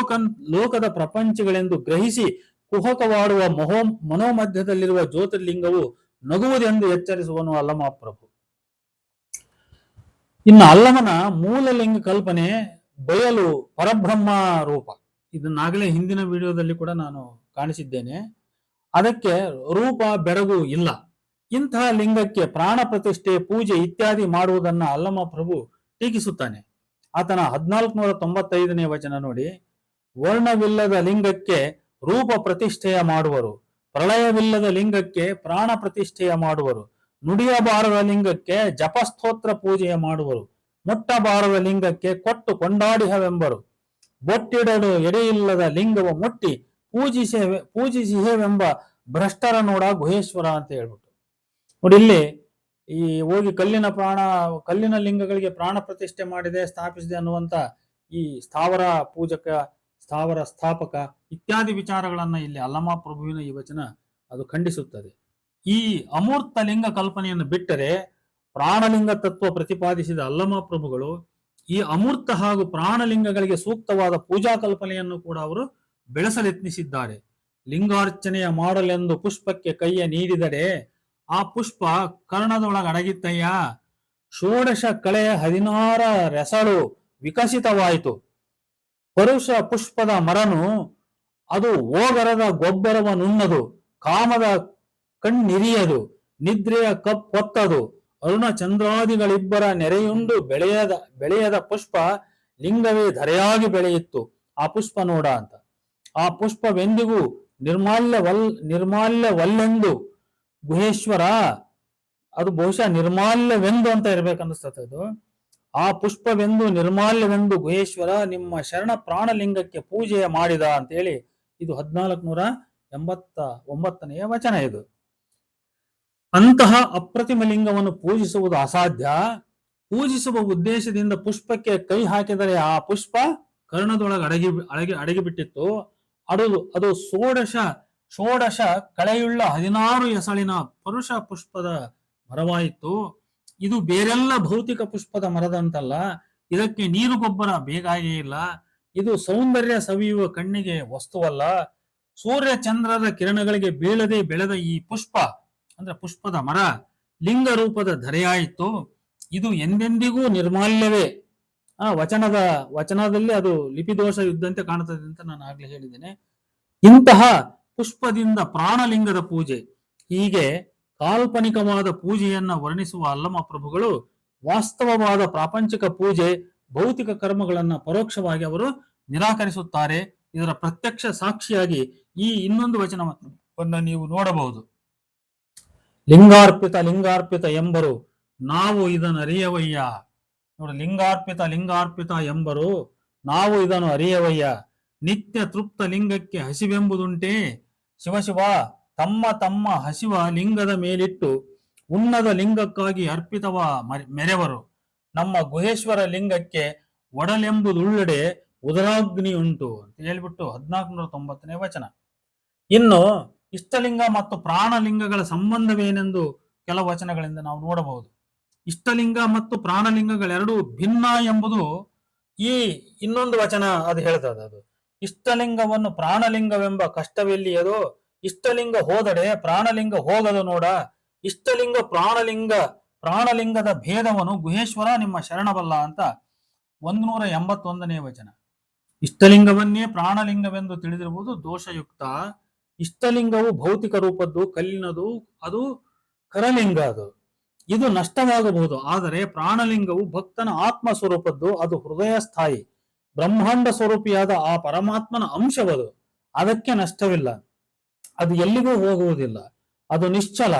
ಲೋಕದ ಪ್ರಪಂಚಗಳೆಂದು ಗ್ರಹಿಸಿ ಕುಹಕವಾಡುವ ಮನೋಮಧ್ಯದಲ್ಲಿರುವ ಜ್ಯೋತಿರ್ಲಿಂಗವು ನಗುವುದೆಂದು ಎಚ್ಚರಿಸುವನು ಅಲ್ಲಮಪ್ರಭು. ಇನ್ನು ಅಲ್ಲಮನ ಮೂಲ ಲಿಂಗ ಕಲ್ಪನೆ ಬಯಲು ಪರಬ್ರಹ್ಮ ರೂಪ. ಇದನ್ನಾಗಲೇ ಹಿಂದಿನ ವಿಡಿಯೋದಲ್ಲಿ ಕೂಡ ನಾನು ಕಾಣಿಸಿದ್ದೇನೆ. ಅದಕ್ಕೆ ರೂಪ ಬೆರಗು ಇಲ್ಲ. ಇಂತಹ ಲಿಂಗಕ್ಕೆ ಪ್ರಾಣ ಪ್ರತಿಷ್ಠೆ ಪೂಜೆ ಇತ್ಯಾದಿ ಮಾಡುವುದನ್ನ ಅಲ್ಲಮ ಪ್ರಭು ಟೀಕಿಸುತ್ತಾನೆ. ಆತನ 1495ನೇ ವಚನ ನೋಡಿ. ವರ್ಣವಿಲ್ಲದ ಲಿಂಗಕ್ಕೆ ರೂಪ ಪ್ರತಿಷ್ಠೆಯ ಮಾಡುವರು, ಪ್ರಳಯವಿಲ್ಲದ ಲಿಂಗಕ್ಕೆ ಪ್ರಾಣ ಪ್ರತಿಷ್ಠೆಯ ಮಾಡುವರು, ನುಡಿಯಬಾರದ ಲಿಂಗಕ್ಕೆ ಜಪಸ್ತೋತ್ರ ಪೂಜೆಯ ಮಾಡುವರು, ಮುಟ್ಟಬಾರದ ಲಿಂಗಕ್ಕೆ ಕೊಟ್ಟು ಕೊಂಡಾಡಿಹವೆಂಬರು, ಬೊಟ್ಟಿಡಲು ಎಡೆಯಿಲ್ಲದ ಲಿಂಗವ ಮುಟ್ಟಿ ಪೂಜಿಸಿಹೆವೆಂಬ ಭ್ರಷ್ಟರ ನೋಡ ಗುಹೇಶ್ವರ ಅಂತ ಹೇಳ್ಬಿಟ್ಟು ನೋಡಿ. ಇಲ್ಲಿ ಈ ಹೋಗಿ ಕಲ್ಲಿನ ಲಿಂಗಗಳಿಗೆ ಪ್ರಾಣ ಪ್ರತಿಷ್ಠೆ ಮಾಡಿದೆ, ಸ್ಥಾಪಿಸಿದೆ ಅನ್ನುವಂತ ಈ ಸ್ಥಾವರ ಪೂಜಕ, ಸ್ಥಾವರ ಸ್ಥಾಪಕ ಇತ್ಯಾದಿ ವಿಚಾರಗಳನ್ನ ಇಲ್ಲಿ ಅಲ್ಲಮ ಪ್ರಭುವಿನ ಈ ವಚನ ಅದು ಖಂಡಿಸುತ್ತದೆ. ಈ ಅಮೂರ್ತ ಲಿಂಗ ಕಲ್ಪನೆಯನ್ನು ಬಿಟ್ಟರೆ ಪ್ರಾಣಲಿಂಗ ತತ್ವ ಪ್ರತಿಪಾದಿಸಿದ ಅಲ್ಲಮ ಪ್ರಭುಗಳು ಈ ಅಮೂರ್ತ ಹಾಗೂ ಪ್ರಾಣಲಿಂಗಗಳಿಗೆ ಸೂಕ್ತವಾದ ಪೂಜಾ ಕಲ್ಪನೆಯನ್ನು ಕೂಡ ಅವರು ಬೆಳೆಸಲೆತ್ನಿಸಿದ್ದಾರೆ. ಲಿಂಗಾರ್ಚನೆಯ ಮಾಡಲೆಂದು ಪುಷ್ಪಕ್ಕೆ ಕೈಯ ನೀಡಿದರೆ ಆ ಪುಷ್ಪ ಕರ್ಣದೊಳಗಡಗಿತ್ತಯ್ಯ. ಷೋಡಶ ಕಳೆ 16 ರೆಸಳು ವಿಕಸಿತವಾಯಿತು. ಪರುಷ ಪುಷ್ಪದ ಮರನು ಅದು ಓಗರದ ಗೊಬ್ಬರವನ್ನುಣ್ಣದು, ಕಾಮದ ಕಣ್ಣಿರಿಯದು, ನಿದ್ರೆಯ ಕಪ್ಪೊತ್ತದು, ಅರುಣ ಚಂದ್ರಾದಿಗಳಿಬ್ಬರ ನೆರೆಯುಂಡು ಬೆಳೆಯದ ಪುಷ್ಪ ಲಿಂಗವೇ ಧರೆಯಾಗಿ ಬೆಳೆಯಿತ್ತು. ಆ ಪುಷ್ಪ ನೋಡ ಅಂತ. ಆ ಪುಷ್ಪವೆಂದಿಗೂ ನಿರ್ಮಾಲ್ಯವಲ್ಲೆಂದು ಗುಹೇಶ್ವರ, ಅದು ಬಹುಶಃ ನಿರ್ಮಾಲ್ಯವೆಂದು ಅಂತ ಇರ್ಬೇಕನ್ನಿಸ್ತದೆ ಅದು. ಆ ಪುಷ್ಪವೆಂದು ನಿರ್ಮಾಲ್ಯವೆಂದು ಗುಹೇಶ್ವರ ನಿಮ್ಮ ಶರಣ ಪ್ರಾಣಲಿಂಗಕ್ಕೆ ಪೂಜೆಯ ಮಾಡಿದ ಅಂತೇಳಿ ಇದು 1489ನೇ ವಚನ. ಇದು ಅಂತಹ ಅಪ್ರತಿಮ ಲಿಂಗವನ್ನು ಪೂಜಿಸುವುದು ಅಸಾಧ್ಯ. ಪೂಜಿಸುವ ಉದ್ದೇಶದಿಂದ ಪುಷ್ಪಕ್ಕೆ ಕೈ ಹಾಕಿದರೆ ಆ ಪುಷ್ಪ ಕರ್ಣದೊಳಗೆ ಅಡಗಿಬಿಟ್ಟಿತ್ತು. ಅದು ಷೋಡಶ ಕಳೆಯುಳ್ಳ 16 ಎಸಳಿನ ಪರುಷ ಪುಷ್ಪದ ಮರವಾಯಿತು. ಇದು ಬೇರೆಲ್ಲ ಭೌತಿಕ ಪುಷ್ಪದ ಮರದಂತಲ್ಲ. ಇದಕ್ಕೆ ನೀರು ಗೊಬ್ಬರ ಬೇಕಾಗೇ ಇಲ್ಲ. ಇದು ಸೌಂದರ್ಯ ಸವಿಯುವ ಕಣ್ಣಿಗೆ ವಸ್ತುವಲ್ಲ. ಸೂರ್ಯ ಚಂದ್ರರ ಕಿರಣಗಳಿಗೆ ಬೀಳದೆ ಬೆಳೆದ ಈ ಪುಷ್ಪ ಅಂದ್ರೆ ಪುಷ್ಪದ ಮರ ಲಿಂಗ ರೂಪದ ಧರೆಯಾಯಿತು. ಇದು ಎಂದೆಂದಿಗೂ ನಿರ್ಮಾಲ್ಯವೇ. ವಚನದಲ್ಲಿ ಅದು ಲಿಪಿದೋಷ ಇದ್ದಂತೆ ಕಾಣುತ್ತದೆ ಅಂತ ನಾನು ಆಗ್ಲೇ ಹೇಳಿದ್ದೇನೆ. ಇಂತಹ ಪುಷ್ಪದಿಂದ ಪ್ರಾಣಲಿಂಗದ ಪೂಜೆ, ಹೀಗೆ ಕಾಲ್ಪನಿಕವಾದ ಪೂಜೆಯನ್ನ ವರ್ಣಿಸುವ ಅಲ್ಲಮ ಪ್ರಭುಗಳು ವಾಸ್ತವವಾದ ಪ್ರಾಪಂಚಿಕ ಪೂಜೆ, ಭೌತಿಕ ಕರ್ಮಗಳನ್ನ ಪರೋಕ್ಷವಾಗಿ ಅವರು ನಿರಾಕರಿಸುತ್ತಾರೆ. ಇದರ ಪ್ರತ್ಯಕ್ಷ ಸಾಕ್ಷಿಯಾಗಿ ಈ ಇನ್ನೊಂದು ವಚನವನ್ನು ನೀವು ನೋಡಬಹುದು. ಲಿಂಗಾರ್ಪಿತ ಎಂಬರು ನಾವು ಇದನ್ನು ಅರಿಯವಯ್ಯ. ನೋಡಿ, ಲಿಂಗಾರ್ಪಿತ ಎಂಬರು ನಾವು ಇದನ್ನು ಅರಿಯವಯ್ಯ. ನಿತ್ಯ ತೃಪ್ತ ಲಿಂಗಕ್ಕೆ ಹಸಿವೆಂಬುದುಂಟೆ. ಶಿವ ತಮ್ಮ ಹಸಿವ ಲಿಂಗದ ಮೇಲಿಟ್ಟು ಉನ್ನದ ಲಿಂಗಕ್ಕಾಗಿ ಅರ್ಪಿತವ ಮೆರೆವರು. ನಮ್ಮ ಗುಹೇಶ್ವರ ಲಿಂಗಕ್ಕೆ ಒಡಲೆಂಬುದುಳ್ಳೆಡೆ ಉದರಾಗ್ನಿ ಉಂಟು ಅಂತ ಹೇಳ್ಬಿಟ್ಟು 1490ನೇ ವಚನ. ಇನ್ನು ಇಷ್ಟಲಿಂಗ ಮತ್ತು ಪ್ರಾಣಲಿಂಗಗಳ ಸಂಬಂಧವೇನೆಂದು ಕೆಲವು ವಚನಗಳಿಂದ ನಾವು ನೋಡಬಹುದು. ಇಷ್ಟಲಿಂಗ ಮತ್ತು ಪ್ರಾಣಲಿಂಗಗಳೆರಡೂ ಭಿನ್ನ ಎಂಬುದು ಈ ಇನ್ನೊಂದು ವಚನ ಅದು ಹೇಳ್ತದೆ. ಅದು ಇಷ್ಟಲಿಂಗವನ್ನು ಪ್ರಾಣಲಿಂಗವೆಂಬ ಕಷ್ಟವೆಲ್ಲಿಯದೋ, ಇಷ್ಟಲಿಂಗ ಹೋದಡೆ ಪ್ರಾಣಲಿಂಗ ಹೋಗದು ನೋಡ. ಇಷ್ಟಲಿಂಗ ಪ್ರಾಣಲಿಂಗದ ಭೇದವನು ಗುಹೇಶ್ವರ ನಿಮ್ಮ ಶರಣವಲ್ಲ ಅಂತ 181ನೇ ವಚನ. ಇಷ್ಟಲಿಂಗವನ್ನೇ ಪ್ರಾಣಲಿಂಗವೆಂದು ತಿಳಿದಿರುವುದು ದೋಷಯುಕ್ತ. ಇಷ್ಟಲಿಂಗವು ಭೌತಿಕ ರೂಪದ್ದು, ಕಲ್ಲಿನದು, ಅದು ಕರಲಿಂಗ. ಇದು ನಷ್ಟವಾಗಬಹುದು. ಆದರೆ ಪ್ರಾಣಲಿಂಗವು ಭಕ್ತನ ಆತ್ಮ ಸ್ವರೂಪದ್ದು, ಅದು ಹೃದಯ ಸ್ಥಾಯಿ ಬ್ರಹ್ಮಾಂಡ ಸ್ವರೂಪಿಯಾದ ಆ ಪರಮಾತ್ಮನ ಅಂಶವದು. ಅದಕ್ಕೆ ನಷ್ಟವಿಲ್ಲ, ಅದು ಎಲ್ಲಿಗೂ ಹೋಗುವುದಿಲ್ಲ, ಅದು ನಿಶ್ಚಲ.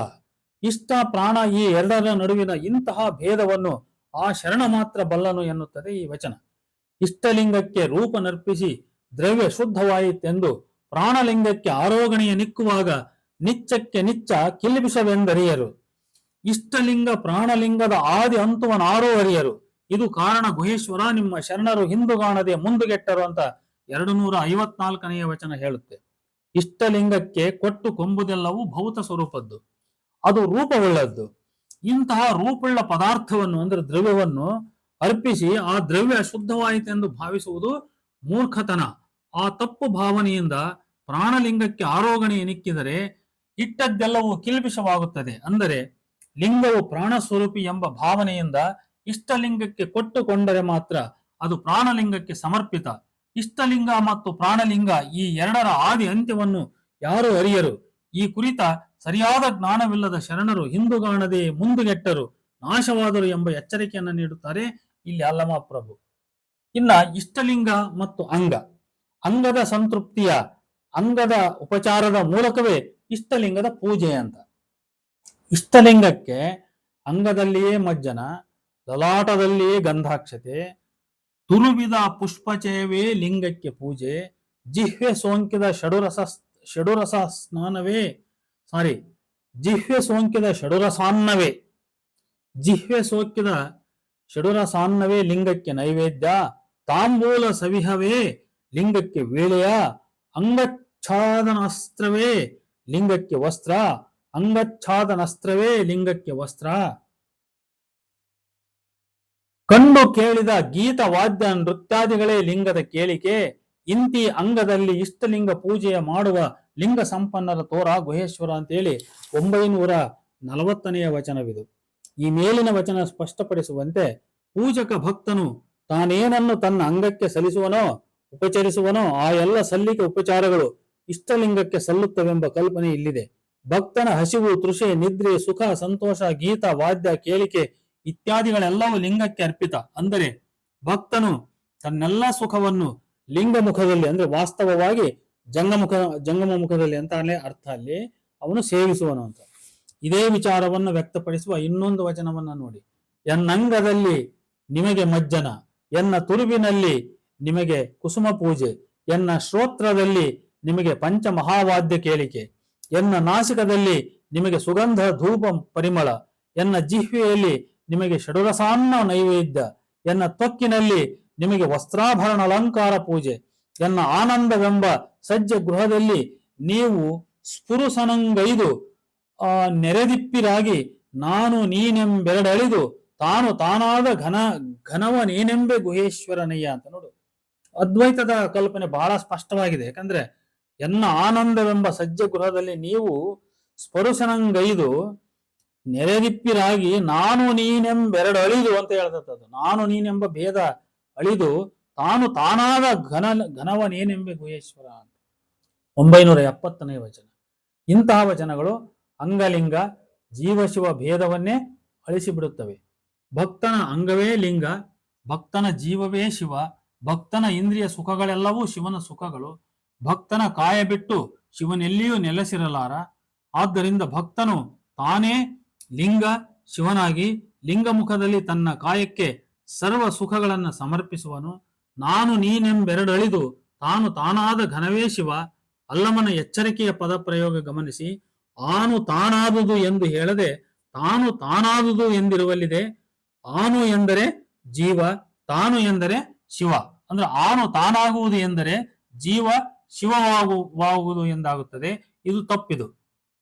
ಇಷ್ಟ ಪ್ರಾಣ ಈ ಎರಡರ ನಡುವಿನ ಇಂತಹ ಭೇದವನ್ನು ಆ ಶರಣ ಮಾತ್ರ ಬಲ್ಲನು ಎನ್ನುತ್ತದೆ ಈ ವಚನ. ಇಷ್ಟಲಿಂಗಕ್ಕೆ ರೂಪ ನರ್ಪಿಸಿ ದ್ರವ್ಯ ಶುದ್ಧವಾಯಿತೆಂದು ಪ್ರಾಣಲಿಂಗಕ್ಕೆ ಆರೋಗಣೆಯ ನಿಕ್ಕುವಾಗ ನಿಚ್ಚಕ್ಕೆ ನಿಚ್ಚ ಕಿಲ್ಬಿಷವೆಂದರಿಯರು. ಇಷ್ಟಲಿಂಗ ಪ್ರಾಣಲಿಂಗದ ಆದಿ ಅಂತುವನಾರೋ ಅರಿಯರು. ಇದು ಕಾರಣ ಗುಹೇಶ್ವರ ನಿಮ್ಮ ಶರಣರು ಹಿಂದುಗಾಣದೆ ಮುಂದುಗೆಟ್ಟರು ಅಂತ 254ನೇ ವಚನ ಹೇಳುತ್ತೆ, ಇಷ್ಟಲಿಂಗಕ್ಕೆ ಕೊಟ್ಟು ಕೊಂಬುದೆಲ್ಲವೂ ಭೌತ ಸ್ವರೂಪದ್ದು, ಅದು ರೂಪವುಳ್ಳದ್ದು. ಇಂತಹ ರೂಪುಳ್ಳ ಪದಾರ್ಥವನ್ನು ಅಂದ್ರೆ ದ್ರವ್ಯವನ್ನು ಅರ್ಪಿಸಿ ಆ ದ್ರವ್ಯ ಶುದ್ಧವಾಯಿತೆಂದು ಭಾವಿಸುವುದು ಮೂರ್ಖತನ. ಆ ತಪ್ಪು ಭಾವನೆಯಿಂದ ಪ್ರಾಣಲಿಂಗಕ್ಕೆ ಆರೋಗಣೆ ಎನಿಕ್ಕಿದರೆ ಇಟ್ಟದ್ದೆಲ್ಲವೂ ಕಿಲ್ಬಿಷವಾಗುತ್ತದೆ. ಅಂದರೆ ಲಿಂಗವು ಪ್ರಾಣ ಸ್ವರೂಪಿ ಎಂಬ ಭಾವನೆಯಿಂದ ಇಷ್ಟಲಿಂಗಕ್ಕೆ ಕೊಟ್ಟುಕೊಂಡರೆ ಮಾತ್ರ ಅದು ಪ್ರಾಣಲಿಂಗಕ್ಕೆ ಸಮರ್ಪಿತ. ಇಷ್ಟಲಿಂಗ ಮತ್ತು ಪ್ರಾಣಲಿಂಗ ಈ ಎರಡರ ಆದಿ ಅಂತ್ಯವನ್ನು ಯಾರು ಅರಿಯರು. ಈ ಕುರಿತ ಸರಿಯಾದ ಜ್ಞಾನವಿಲ್ಲದ ಶರಣರು ಹಿಂದುಗಾಣದೆ ಮುಂದುಗೆಟ್ಟರು, ನಾಶವಾದರು ಎಂಬ ಎಚ್ಚರಿಕೆಯನ್ನು ನೀಡುತ್ತಾರೆ ಇಲ್ಲಿ ಅಲ್ಲಮ ಪ್ರಭು. ಇನ್ನ ಇಷ್ಟಲಿಂಗ ಮತ್ತು ಅಂಗದ ಸಂತೃಪ್ತಿಯ ಅಂಗದ ಉಪಚಾರದ ಮೂಲಕವೇ ಇಷ್ಟಲಿಂಗದ ಪೂಜೆ ಅಂತ. ಇಷ್ಟಲಿಂಗಕ್ಕೆ ಅಂಗದಲ್ಲಿಯೇ ಮಜ್ಜನ, ಲಲಾಟದಲ್ಲಿಯೇ ಗಂಧಾಕ್ಷತೆ, ತುರುವಿದ ಪುಷ್ಪಚಯವೇ ಲಿಂಗಕ್ಕೆ ಪೂಜೆ, ಜಿಹ್ವೆ ಸೋಂಕಿದ ಷಡುರಸ ಸ್ನಾನವೇ ಜಿಹ್ವೆ ಸೋಂಕಿದ ಷಡುರಸಾನ್ನವೇ ಲಿಂಗಕ್ಕೆ ನೈವೇದ್ಯ, ತಾಂಬೂಲ ಸವಿಹವೇ ಲಿಂಗಕ್ಕೆ ವೇಳೆಯ, ಅಂಗಚ್ಛಾದನಾಸ್ತ್ರವೇ ಲಿಂಗಕ್ಕೆ ವಸ್ತ್ರ, ಅಂಗಚ್ಛಾದನಸ್ತ್ರವೇ ಲಿಂಗಕ್ಕೆ ವಸ್ತ್ರ. ಕಂಡು ಕೇಳಿದ ಗೀತ ವಾದ್ಯ ನೃತ್ಯಾದಿಗಳೇ ಲಿಂಗದ ಕೇಳಿಕೆ. ಇಂತಿ ಅಂಗದಲ್ಲಿ ಇಷ್ಟಲಿಂಗ ಪೂಜೆಯ ಮಾಡುವ ಲಿಂಗ ಸಂಪನ್ನರ ತೋರ ಗುಹೇಶ್ವರ ಅಂತೇಳಿ 940ನೇ ವಚನವಿದು. ಈ ಮೇಲಿನ ವಚನ ಸ್ಪಷ್ಟಪಡಿಸುವಂತೆ ಪೂಜಕ ಭಕ್ತನು ತಾನೇನನ್ನು ತನ್ನ ಅಂಗಕ್ಕೆ ಸಲ್ಲಿಸುವನೋ ಉಪಚರಿಸುವನೋ ಆ ಎಲ್ಲ ಸಲ್ಲಿಕೆ ಉಪಚಾರಗಳು ಇಷ್ಟಲಿಂಗಕ್ಕೆ ಸಲ್ಲುತ್ತವೆಂಬ ಕಲ್ಪನೆ ಇಲ್ಲಿದೆ. ಭಕ್ತನ ಹಸಿವು, ತೃಷೆ, ನಿದ್ರೆ, ಸುಖ, ಸಂತೋಷ, ಗೀತ, ವಾದ್ಯ, ಕೇಳಿಕೆ ಇತ್ಯಾದಿಗಳೆಲ್ಲವೂ ಲಿಂಗಕ್ಕೆ ಅರ್ಪಿತ. ಅಂದರೆ ಭಕ್ತನು ತನ್ನೆಲ್ಲ ಸುಖವನ್ನು ಲಿಂಗ ಮುಖದಲ್ಲಿ ಅಂದ್ರೆ ವಾಸ್ತವವಾಗಿ ಜಂಗಮ ಮುಖದಲ್ಲಿ ಅಂತ ಅರ್ಥ ಅಲ್ಲಿ ಅವನು ಸೇವಿಸುವನು ಅಂತ. ಇದೇ ವಿಚಾರವನ್ನು ವ್ಯಕ್ತಪಡಿಸುವ ಇನ್ನೊಂದು ವಚನವನ್ನ ನೋಡಿ. ಎನ್ನಂಗದಲ್ಲಿ ನಿಮಗೆ ಮಜ್ಜನ, ಎನ್ನ ತುರುವಿನಲ್ಲಿ ನಿಮಗೆ ಕುಸುಮ ಪೂಜೆ, ಎನ್ನ ಶ್ರೋತ್ರದಲ್ಲಿ ನಿಮಗೆ ಪಂಚ ಮಹಾವಾದ್ಯ ಕೇಳಿಕೆ, ಎನ್ನ ನಾಸಿಕದಲ್ಲಿ ನಿಮಗೆ ಸುಗಂಧ ಧೂಪ ಪರಿಮಳ, ಎನ್ನ ಜಿಹ್ವೆಯಲ್ಲಿ ನಿಮಗೆ ಷಡುರಸಾನ್ನ ನೈವೇದ್ಯ, ಎನ್ನ ತ್ವಕ್ಕಿನಲ್ಲಿ ನಿಮಗೆ ವಸ್ತ್ರಾಭರಣ ಅಲಂಕಾರ ಪೂಜೆ, ಎನ್ನ ಆನಂದವೆಂಬ ಸಜ್ಜ ಗೃಹದಲ್ಲಿ ನೀವು ಸ್ಫುರುಸನಂಗೈದು ನೆರೆದಿಪ್ಪಿರಾಗಿ ನಾನು ನೀನೆಂಬೆರಡಳಿದು ತಾನು ತಾನಾದ ಘನವನೇನೆಂಬೆ ಗುಹೇಶ್ವರನಯ್ಯ ಅಂತ ನೋಡು. ಅದ್ವೈತದ ಕಲ್ಪನೆ ಬಹಳ ಸ್ಪಷ್ಟವಾಗಿದೆ. ಯಾಕಂದ್ರೆ ಎನ್ನ ಆನಂದವೆಂಬ ಸಜ್ಜ ಗೃಹದಲ್ಲಿ ನೀವು ಸ್ಪರುಶನಂಗೈದು ನೆರೆದಿಪ್ಪಿರಾಗಿ ನಾನು ನೀನೆಂಬೆರಡು ಅಳಿದು ಅಂತ ಹೇಳ್ತದ್ದು. ನಾನು ನೀನೆಂಬ ಭೇದ ಅಳಿದು ತಾನು ತಾನಾದ ಘನವನೇನೆಂಬೆ ಗುಹೇಶ್ವರ ಅಂತ 970ನೇ ವಚನ. ಇಂತಹ ವಚನಗಳು ಅಂಗಲಿಂಗ ಜೀವಶಿವ ಭೇದವನ್ನೇ ಅಳಿಸಿಬಿಡುತ್ತವೆ. ಭಕ್ತನ ಅಂಗವೇ ಲಿಂಗ, ಭಕ್ತನ ಜೀವವೇ ಶಿವ, ಭಕ್ತನ ಇಂದ್ರಿಯ ಸುಖಗಳೆಲ್ಲವೂ ಶಿವನ ಸುಖಗಳು, ಭಕ್ತನ ಕಾಯ ಬಿಟ್ಟು ಶಿವನೆಲ್ಲಿಯೂ ನೆಲೆಸಿರಲಾರ. ಆದ್ದರಿಂದ ಭಕ್ತನು ತಾನೇ ಲಿಂಗ ಶಿವನಾಗಿ ಲಿಂಗ ಮುಖದಲ್ಲಿ ತನ್ನ ಕಾಯಕ್ಕೆ ಸರ್ವ ಸುಖಗಳನ್ನು ಸಮರ್ಪಿಸುವನು. ನಾನು ನೀನೆಂಬೆರಡಳಿದು ತಾನು ತಾನಾದ ಘನವೇ ಶಿವ. ಅಲ್ಲಮನ ಎಚ್ಚರಿಕೆಯ ಪದ ಪ್ರಯೋಗ ಗಮನಿಸಿ. ಆನು ತಾನಾದುದು ಎಂದು ಹೇಳದೆ ತಾನು ತಾನಾದುದು ಎಂದಿರುವಲ್ಲಿದೆ. ಆನು ಎಂದರೆ ಜೀವ, ತಾನು ಎಂದರೆ ಶಿವ. ಅಂದ್ರೆ ಆನು ತಾನಾಗುವುದು ಎಂದರೆ ಜೀವ ಶಿವವಾಗುವುದು ಎಂದಾಗುತ್ತದೆ. ಇದು ತಪ್ಪಿದು.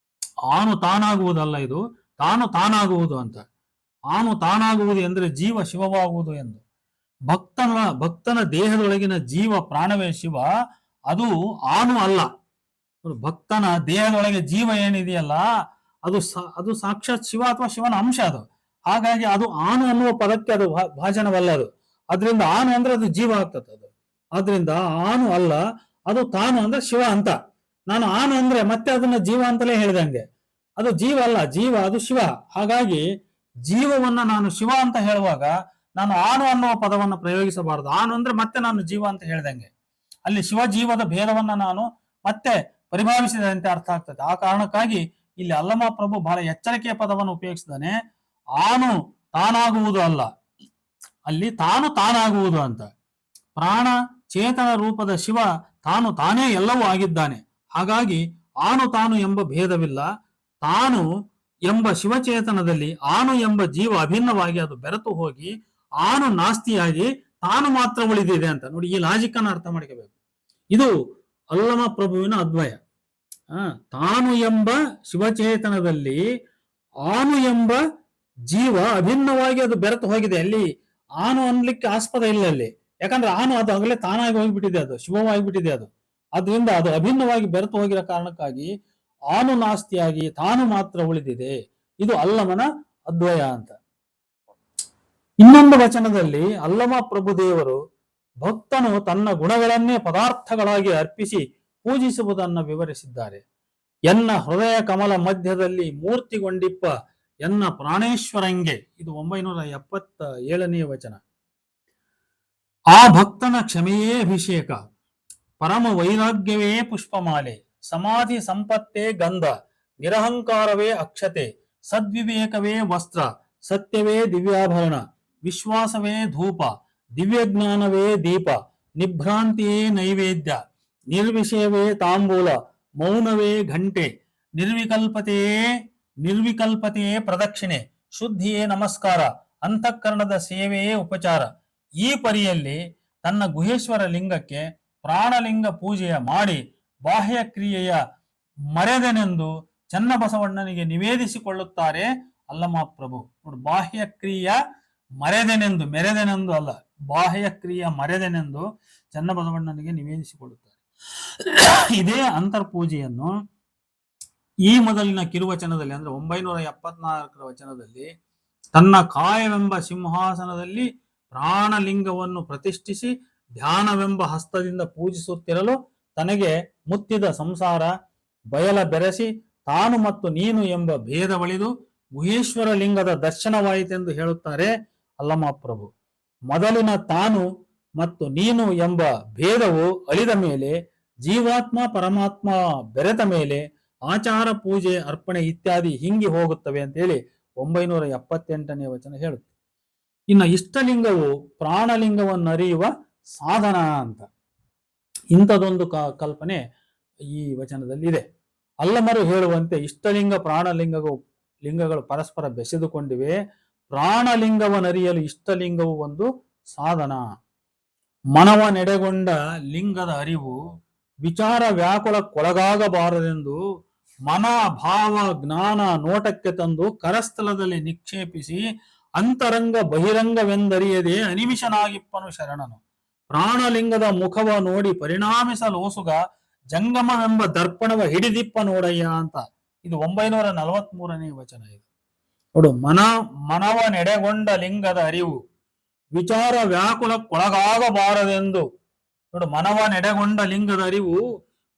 ಆನು ತಾನಾಗುವುದಲ್ಲ, ಇದು ತಾನು ತಾನಾಗುವುದು ಅಂತ. ಆನು ತಾನಾಗುವುದು ಎಂದರೆ ಜೀವ ಶಿವವಾಗುವುದು ಎಂದು. ಭಕ್ತನ ದೇಹದೊಳಗಿನ ಜೀವ ಪ್ರಾಣವೇ ಶಿವ, ಅದು ಆನು ಅಲ್ಲ. ಭಕ್ತನ ದೇಹದೊಳಗೆ ಜೀವ ಏನಿದೆಯಲ್ಲ ಅದು ಸಾಕ್ಷಾತ್ ಶಿವ ಅಥವಾ ಶಿವನ ಅಂಶ ಅದು. ಹಾಗಾಗಿ ಅದು ಆನು ಅನ್ನುವ ಪದಕ್ಕೆ ಅದು ಭಾಜನವಲ್ಲ. ಅದು ಅದರಿಂದ ಆನು ಅಂದ್ರೆ ಅದು ಜೀವ ಆಗ್ತದೆ. ಅದು ಆದ್ರಿಂದ ಆನು ಅಲ್ಲ, ಅದು ತಾನು ಅಂದ್ರೆ ಶಿವ ಅಂತ. ನಾನು ಆನು ಅಂದ್ರೆ ಮತ್ತೆ ಅದನ್ನ ಜೀವ ಅಂತಲೇ ಹೇಳಿದಂಗೆ. ಅದು ಜೀವ ಅಲ್ಲ, ಜೀವ ಅದು ಶಿವ. ಹಾಗಾಗಿ ಜೀವವನ್ನ ನಾನು ಶಿವ ಅಂತ ಹೇಳುವಾಗ ನಾನು ಆನು ಅನ್ನುವ ಪದವನ್ನ ಪ್ರಯೋಗಿಸಬಾರದು. ಆನು ಅಂದ್ರೆ ಮತ್ತೆ ನಾನು ಜೀವ ಅಂತ ಹೇಳ್ದಂಗೆ. ಅಲ್ಲಿ ಶಿವ ಜೀವದ ಭೇದವನ್ನ ನಾನು ಮತ್ತೆ ಪರಿಭಾವಿಸಿದಂತೆ ಅರ್ಥ ಆಗ್ತದೆ. ಆ ಕಾರಣಕ್ಕಾಗಿ ಇಲ್ಲಿ ಅಲ್ಲಮ ಪ್ರಭು ಬಹಳ ಎಚ್ಚರಿಕೆಯ ಪದವನ್ನು ಉಪಯೋಗಿಸಿದಾನೆ. ಆನು ತಾನಾಗುವುದು ಅಲ್ಲ, ಅಲ್ಲಿ ತಾನು ತಾನಾಗುವುದು ಅಂತ. ಪ್ರಾಣ ಚೇತನ ರೂಪದ ಶಿವ ತಾನು ತಾನೇ ಎಲ್ಲವೂ ಆಗಿದ್ದಾನೆ. ಹಾಗಾಗಿ ಆನು ತಾನು ಎಂಬ ಭೇದವಿಲ್ಲ. ತಾನು ಎಂಬ ಶಿವಚೇತನದಲ್ಲಿ ಆನು ಎಂಬ ಜೀವ ಅಭಿನ್ನವಾಗಿ ಅದು ಬೆರೆತು ಹೋಗಿ ಆನು ನಾಸ್ತಿಯಾಗಿ ತಾನು ಮಾತ್ರ ಉಳಿದಿದೆ ಅಂತ ನೋಡಿ. ಈ ಲಾಜಿಕ್ ಅನ್ನು ಅರ್ಥ ಮಾಡ್ಕೋಬೇಕು. ಇದು ಅಲ್ಲಮ ಪ್ರಭುವಿನ ಅದ್ವಯ. ತಾನು ಎಂಬ ಶಿವಚೇತನದಲ್ಲಿ ಆನು ಎಂಬ ಜೀವ ಅಭಿನ್ನವಾಗಿ ಅದು ಬೆರೆತು ಹೋಗಿದೆ. ಅಲ್ಲಿ ಆನು ಅನ್ಲಿಕ್ಕೆ ಆಸ್ಪದ ಇಲ್ಲ ಅಲ್ಲಿ. ಯಾಕಂದ್ರೆ ಆನು ಅದು ಆಗಲೇ ತಾನಾಗಿ ಹೋಗ್ಬಿಟ್ಟಿದೆ, ಅದು ಶಿವವಾಗಿಬಿಟ್ಟಿದೆ ಅದು. ಅದರಿಂದ ಅದು ಅಭಿನ್ನವಾಗಿ ಬೆರೆತು ಹೋಗಿರೋ ಕಾರಣಕ್ಕಾಗಿ ಆನು ನಾಸ್ತಿಯಾಗಿ ತಾನು ಮಾತ್ರ ಉಳಿದಿದೆ. ಇದು ಅಲ್ಲಮನ ಅದ್ವಯ ಅಂತ. ಇನ್ನೊಂದು ವಚನದಲ್ಲಿ ಅಲ್ಲಮ ಪ್ರಭುದೇವರು ಭಕ್ತನು ತನ್ನ ಗುಣಗಳನ್ನೇ ಪದಾರ್ಥಗಳಾಗಿ ಅರ್ಪಿಸಿ ಪೂಜಿಸುವುದನ್ನು ವಿವರಿಸಿದ್ದಾರೆ. ಎನ್ನ ಹೃದಯ ಕಮಲ ಮಧ್ಯದಲ್ಲಿ ಮೂರ್ತಿಗೊಂಡಿಪ್ಪ ಎನ್ನ ಪ್ರಾಣೇಶ್ವರಂಗೆ. ಇದು 977ನೇ ವಚನ. ಆ ಭಕ್ತನ ಕ್ಷಮೆಯೇ ಅಭಿಷೇಕ, ಪರಮ ವೈರಾಗ್ಯವೇ ಪುಷ್ಪಮಾಲೆ, ಸಮಾಧಿ ಸಂಪತ್ತೇ ಗಂಧ, ನಿರಹಂಕಾರವೇ ಅಕ್ಷತೆ, ಸದ್ವಿವೇಕವೇ ವಸ್ತ್ರ, ಸತ್ಯವೇ ದಿವ್ಯಾಭರಣ, ವಿಶ್ವಾಸವೇ ಧೂಪ, ದಿವ್ಯಜ್ಞಾನವೇ ದೀಪ, ನಿಭ್ರಾಂತಿಯೇ ನೈವೇದ್ಯ, ನಿರ್ವಿಷಯವೇ ತಾಂಬೂಲ, ಮೌನವೇ ಘಂಟೆ, ನಿರ್ವಿಕಲ್ಪತೆಯೇ ಪ್ರದಕ್ಷಿಣೆ, ಶುದ್ಧಿಯೇ ನಮಸ್ಕಾರ, ಅಂತಃಕರಣದ ಸೇವೆಯೇ ಉಪಚಾರ. ಈ ಪರಿಯಲ್ಲಿ ತನ್ನ ಗುಹೇಶ್ವರ ಲಿಂಗಕ್ಕೆ ಪ್ರಾಣಲಿಂಗ ಪೂಜೆಯ ಮಾಡಿ ಬಾಹ್ಯ ಕ್ರಿಯೆಯ ಮರೆದೆನೆಂದು ಚನ್ನಬಸವಣ್ಣನಿಗೆ ನಿವೇದಿಸಿಕೊಳ್ಳುತ್ತಾರೆ ಅಲ್ಲಮ ಪ್ರಭು. ನೋಡಿ, ಬಾಹ್ಯ ಕ್ರಿಯೆಯ ಮರೆದೆನೆಂದು, ಮೆರೆದೆನೆಂದು ಅಲ್ಲ, ಬಾಹ್ಯ ಕ್ರಿಯೆಯ ಮರೆದೆನೆಂದು ಚನ್ನಬಸವಣ್ಣನಿಗೆ ನಿವೇದಿಸಿಕೊಳ್ಳುತ್ತಾರೆ. ಇದೇ ಅಂತರ್ಪೂಜೆಯನ್ನು ಈ ಮೊದಲಿನ ಕಿರುವಚನದಲ್ಲಿ, ಅಂದ್ರೆ 974ರ ವಚನದಲ್ಲಿ, ತನ್ನ ಕಾಯವೆಂಬ ಸಿಂಹಾಸನದಲ್ಲಿ ಪ್ರಾಣಲಿಂಗವನ್ನು ಪ್ರತಿಷ್ಠಿಸಿ ಧ್ಯಾನವೆಂಬ ಹಸ್ತದಿಂದ ಪೂಜಿಸುತ್ತಿರಲು ತನಗೆ ಮುತ್ತಿದ ಸಂಸಾರ ಬಯಲ ಬೆರೆಸಿ ತಾನು ಮತ್ತು ನೀನು ಎಂಬ ಭೇದವಳಿದು ಗುಹೇಶ್ವರ ಲಿಂಗದ ದರ್ಶನವಾಯಿತೆಂದು ಹೇಳುತ್ತಾರೆ ಅಲ್ಲಮ ಪ್ರಭು. ಮೊದಲಿನ ತಾನು ಮತ್ತು ನೀನು ಎಂಬ ಭೇದವು ಅಳಿದ ಮೇಲೆ ಜೀವಾತ್ಮ ಪರಮಾತ್ಮ ಬೆರೆತ ಮೇಲೆ ಆಚಾರ ಪೂಜೆ ಅರ್ಪಣೆ ಇತ್ಯಾದಿ ಹಿಂಗಿ ಹೋಗುತ್ತವೆ ಅಂತೇಳಿ 978ನೇ ವಚನ ಹೇಳುತ್ತೆ. ಇನ್ನು ಇಷ್ಟಲಿಂಗವು ಪ್ರಾಣಲಿಂಗವನ್ನು ಅರಿಯುವ ಸಾಧನ ಅಂತ, ಇಂಥದೊಂದು ಕಲ್ಪನೆ ಈ ವಚನದಲ್ಲಿ ಇದೆ. ಅಲ್ಲಮರು ಹೇಳುವಂತೆ ಇಷ್ಟಲಿಂಗ ಲಿಂಗಗಳು ಪರಸ್ಪರ ಬೆಸೆದುಕೊಂಡಿವೆ. ಪ್ರಾಣಲಿಂಗವನ್ನರಿಯಲು ಇಷ್ಟಲಿಂಗವು ಒಂದು ಸಾಧನ. ಮನವ ನೆಡೆಗೊಂಡ ಲಿಂಗದ ಅರಿವು ವಿಚಾರ ವ್ಯಾಕುಲಕ್ಕೊಳಗಾಗಬಾರದೆಂದು ಮನ ಭಾವ ಜ್ಞಾನ ನೋಟಕ್ಕೆ ತಂದು ಕರಸ್ಥಲದಲ್ಲಿ ನಿಕ್ಷೇಪಿಸಿ ಅಂತರಂಗ ಬಹಿರಂಗವೆಂದರಿಯದೆ ಅನಿಮಿಷನಾಗಿಪ್ಪನು ಶರಣನು. ಪ್ರಾಣಲಿಂಗದ ಮುಖವ ನೋಡಿ ಪರಿಣಾಮಿಸಲೋಸುಗ ಜಂಗಮವೆಂಬ ದರ್ಪಣವ ಹಿಡಿದಿಪ್ಪ ನೋಡಯ್ಯ ಅಂತ. ಇದು 943ನೇ ವಚನ. ಇದು ನೋಡು, ಮನವ ನೆಡೆಗೊಂಡ ಲಿಂಗದ ಅರಿವು ವಿಚಾರ ವ್ಯಾಕುಲಕ್ಕೊಳಗಾಗಬಾರದೆಂದು. ನೋಡು, ಮನವ ನೆಡೆಗೊಂಡ ಲಿಂಗದ ಅರಿವು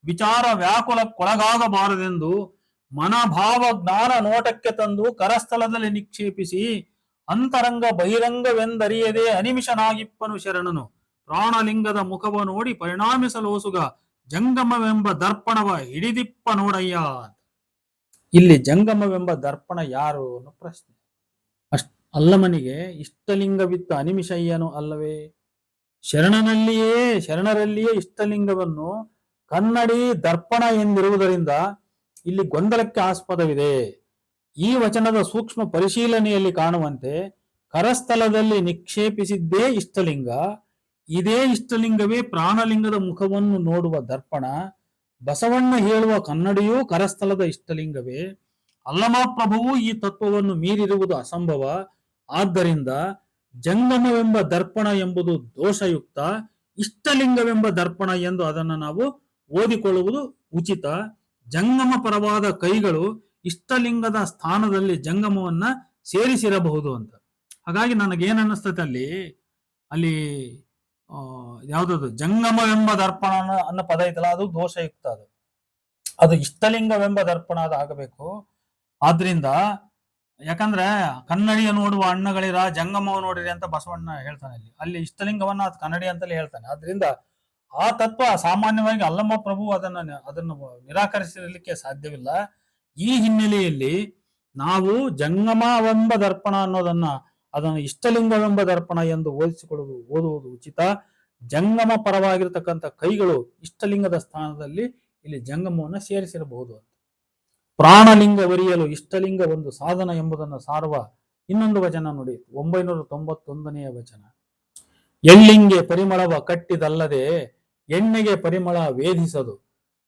ವಿಚಾರ ವ್ಯಾಕುಲಕ್ಕೊಳಗಾಗಬಾರದೆಂದು ಮನಭಾವ ಜ್ಞಾನ ನೋಟಕ್ಕೆ ತಂದು ಕರಸ್ಥಲದಲ್ಲಿ ನಿಕ್ಷೇಪಿಸಿ ಅಂತರಂಗ ಬಹಿರಂಗವೆಂದರಿಯದೆ ಅನಿಮಿಷನಾಗಿಪ್ಪನು ಶರಣನು. ಪ್ರಾಣಲಿಂಗದ ಮುಖವ ನೋಡಿ ಪರಿಣಾಮಿಸಲೋಸುಗ ಜಂಗಮವೆಂಬ ದರ್ಪಣವ ಹಿಡಿದಿಪ್ಪ ನೋಡಯ್ಯ. ಇಲ್ಲಿ ಜಂಗಮವೆಂಬ ದರ್ಪಣ ಯಾರು ಅನ್ನೋ ಪ್ರಶ್ನೆ. ಅಲ್ಲಮನಿಗೆ ಇಷ್ಟಲಿಂಗವಿತ್ತ ಅನಿಮಿಷಯ್ಯನು ಅಲ್ಲವೇ? ಶರಣರಲ್ಲಿಯೇ ಇಷ್ಟಲಿಂಗವನ್ನು ಕನ್ನಡಿ ದರ್ಪಣ ಎಂದಿರುವುದರಿಂದ ಇಲ್ಲಿ ಗೊಂದಲಕ್ಕೆ ಆಸ್ಪದವಿದೆ. ಈ ವಚನದ ಸೂಕ್ಷ್ಮ ಪರಿಶೀಲನೆಯಲ್ಲಿ ಕಾಣುವಂತೆ ಕರಸ್ಥಲದಲ್ಲಿ ನಿಕ್ಷೇಪಿಸಿದ್ದೇ ಇಷ್ಟಲಿಂಗ. ಇದೇ ಇಷ್ಟಲಿಂಗವೇ ಪ್ರಾಣಲಿಂಗದ ಮುಖವನ್ನು ನೋಡುವ ದರ್ಪಣ. ಬಸವಣ್ಣ ಹೇಳುವ ಕನ್ನಡಿಯೂ ಕರಸ್ಥಲದ ಇಷ್ಟಲಿಂಗವೇ. ಅಲ್ಲಮ ಪ್ರಭುವು ಈ ತತ್ವವನ್ನು ಮೀರಿರುವುದು ಅಸಂಭವ. ಆದ್ದರಿಂದ ಜಂಗಮವೆಂಬ ದರ್ಪಣ ಎಂಬುದು ದೋಷಯುಕ್ತ, ಇಷ್ಟಲಿಂಗವೆಂಬ ದರ್ಪಣ ಎಂದು ಅದನ್ನು ನಾವು ಓದಿಕೊಳ್ಳುವುದು ಉಚಿತ. ಜಂಗಮ ಪರವಾದ ಕೈಗಳು ಇಷ್ಟಲಿಂಗದ ಸ್ಥಾನದಲ್ಲಿ ಜಂಗಮವನ್ನ ಸೇರಿಸಿರಬಹುದು ಅಂತ. ಹಾಗಾಗಿ ನನಗೇನು ಅನ್ನಿಸ್ತೈತೆ, ಅಲ್ಲಿ ಯಾವ್ದದು ಜಂಗಮವೆಂಬ ದರ್ಪಣ ಅನ್ನೋ ಪದ ಐತಲ್ಲ, ಅದು ದೋಷಯುಕ್ತ. ಅದು ಇಷ್ಟಲಿಂಗವೆಂಬ ದರ್ಪಣ ಅದು ಆಗಬೇಕು. ಆದ್ರಿಂದ ಯಾಕಂದ್ರೆ ಕನ್ನಡಿಯ ನೋಡುವ ಅಣ್ಣಗಳಿರ ಜಂಗಮವ ನೋಡಿರಿ ಅಂತ ಬಸವಣ್ಣ ಹೇಳ್ತಾನೆ. ಅಲ್ಲಿ ಇಷ್ಟಲಿಂಗವನ್ನ ಅದು ಕನ್ನಡಿ ಅಂತಲೇ ಹೇಳ್ತಾನೆ. ಆದ್ರಿಂದ ಆ ತತ್ವ ಸಾಮಾನ್ಯವಾಗಿ ಅಲ್ಲಮ ಪ್ರಭು ಅದನ್ನು ನಿರಾಕರಿಸಿರಲಿಕ್ಕೆ ಸಾಧ್ಯವಿಲ್ಲ. ಈ ಹಿನ್ನೆಲೆಯಲ್ಲಿ ನಾವು ಜಂಗಮವೆಂಬ ದರ್ಪಣ ಅದನ್ನು ಇಷ್ಟಲಿಂಗವೆಂಬ ದರ್ಪಣ ಎಂದು ಓದುವುದು ಉಚಿತ. ಜಂಗಮ ಪರವಾಗಿರತಕ್ಕಂಥ ಕೈಗಳು ಇಷ್ಟಲಿಂಗದ ಸ್ಥಾನದಲ್ಲಿ ಇಲ್ಲಿ ಜಂಗಮವನ್ನು ಸೇರಿಸಿರಬಹುದು ಅಂತ. ಪ್ರಾಣಲಿಂಗವರಿಯಲು ಇಷ್ಟಲಿಂಗ ಒಂದು ಸಾಧನ ಎಂಬುದನ್ನು ಸಾರುವ ಇನ್ನೊಂದು ವಚನ ನೋಡಿ, 991ನೇ ವಚನ. ಎಳ್ಳಿಂಗೆ ಪರಿಮಳವ ಕಟ್ಟಿದಲ್ಲದೆ ಎಣ್ಣೆಗೆ ಪರಿಮಳ ವೇಧಿಸದು.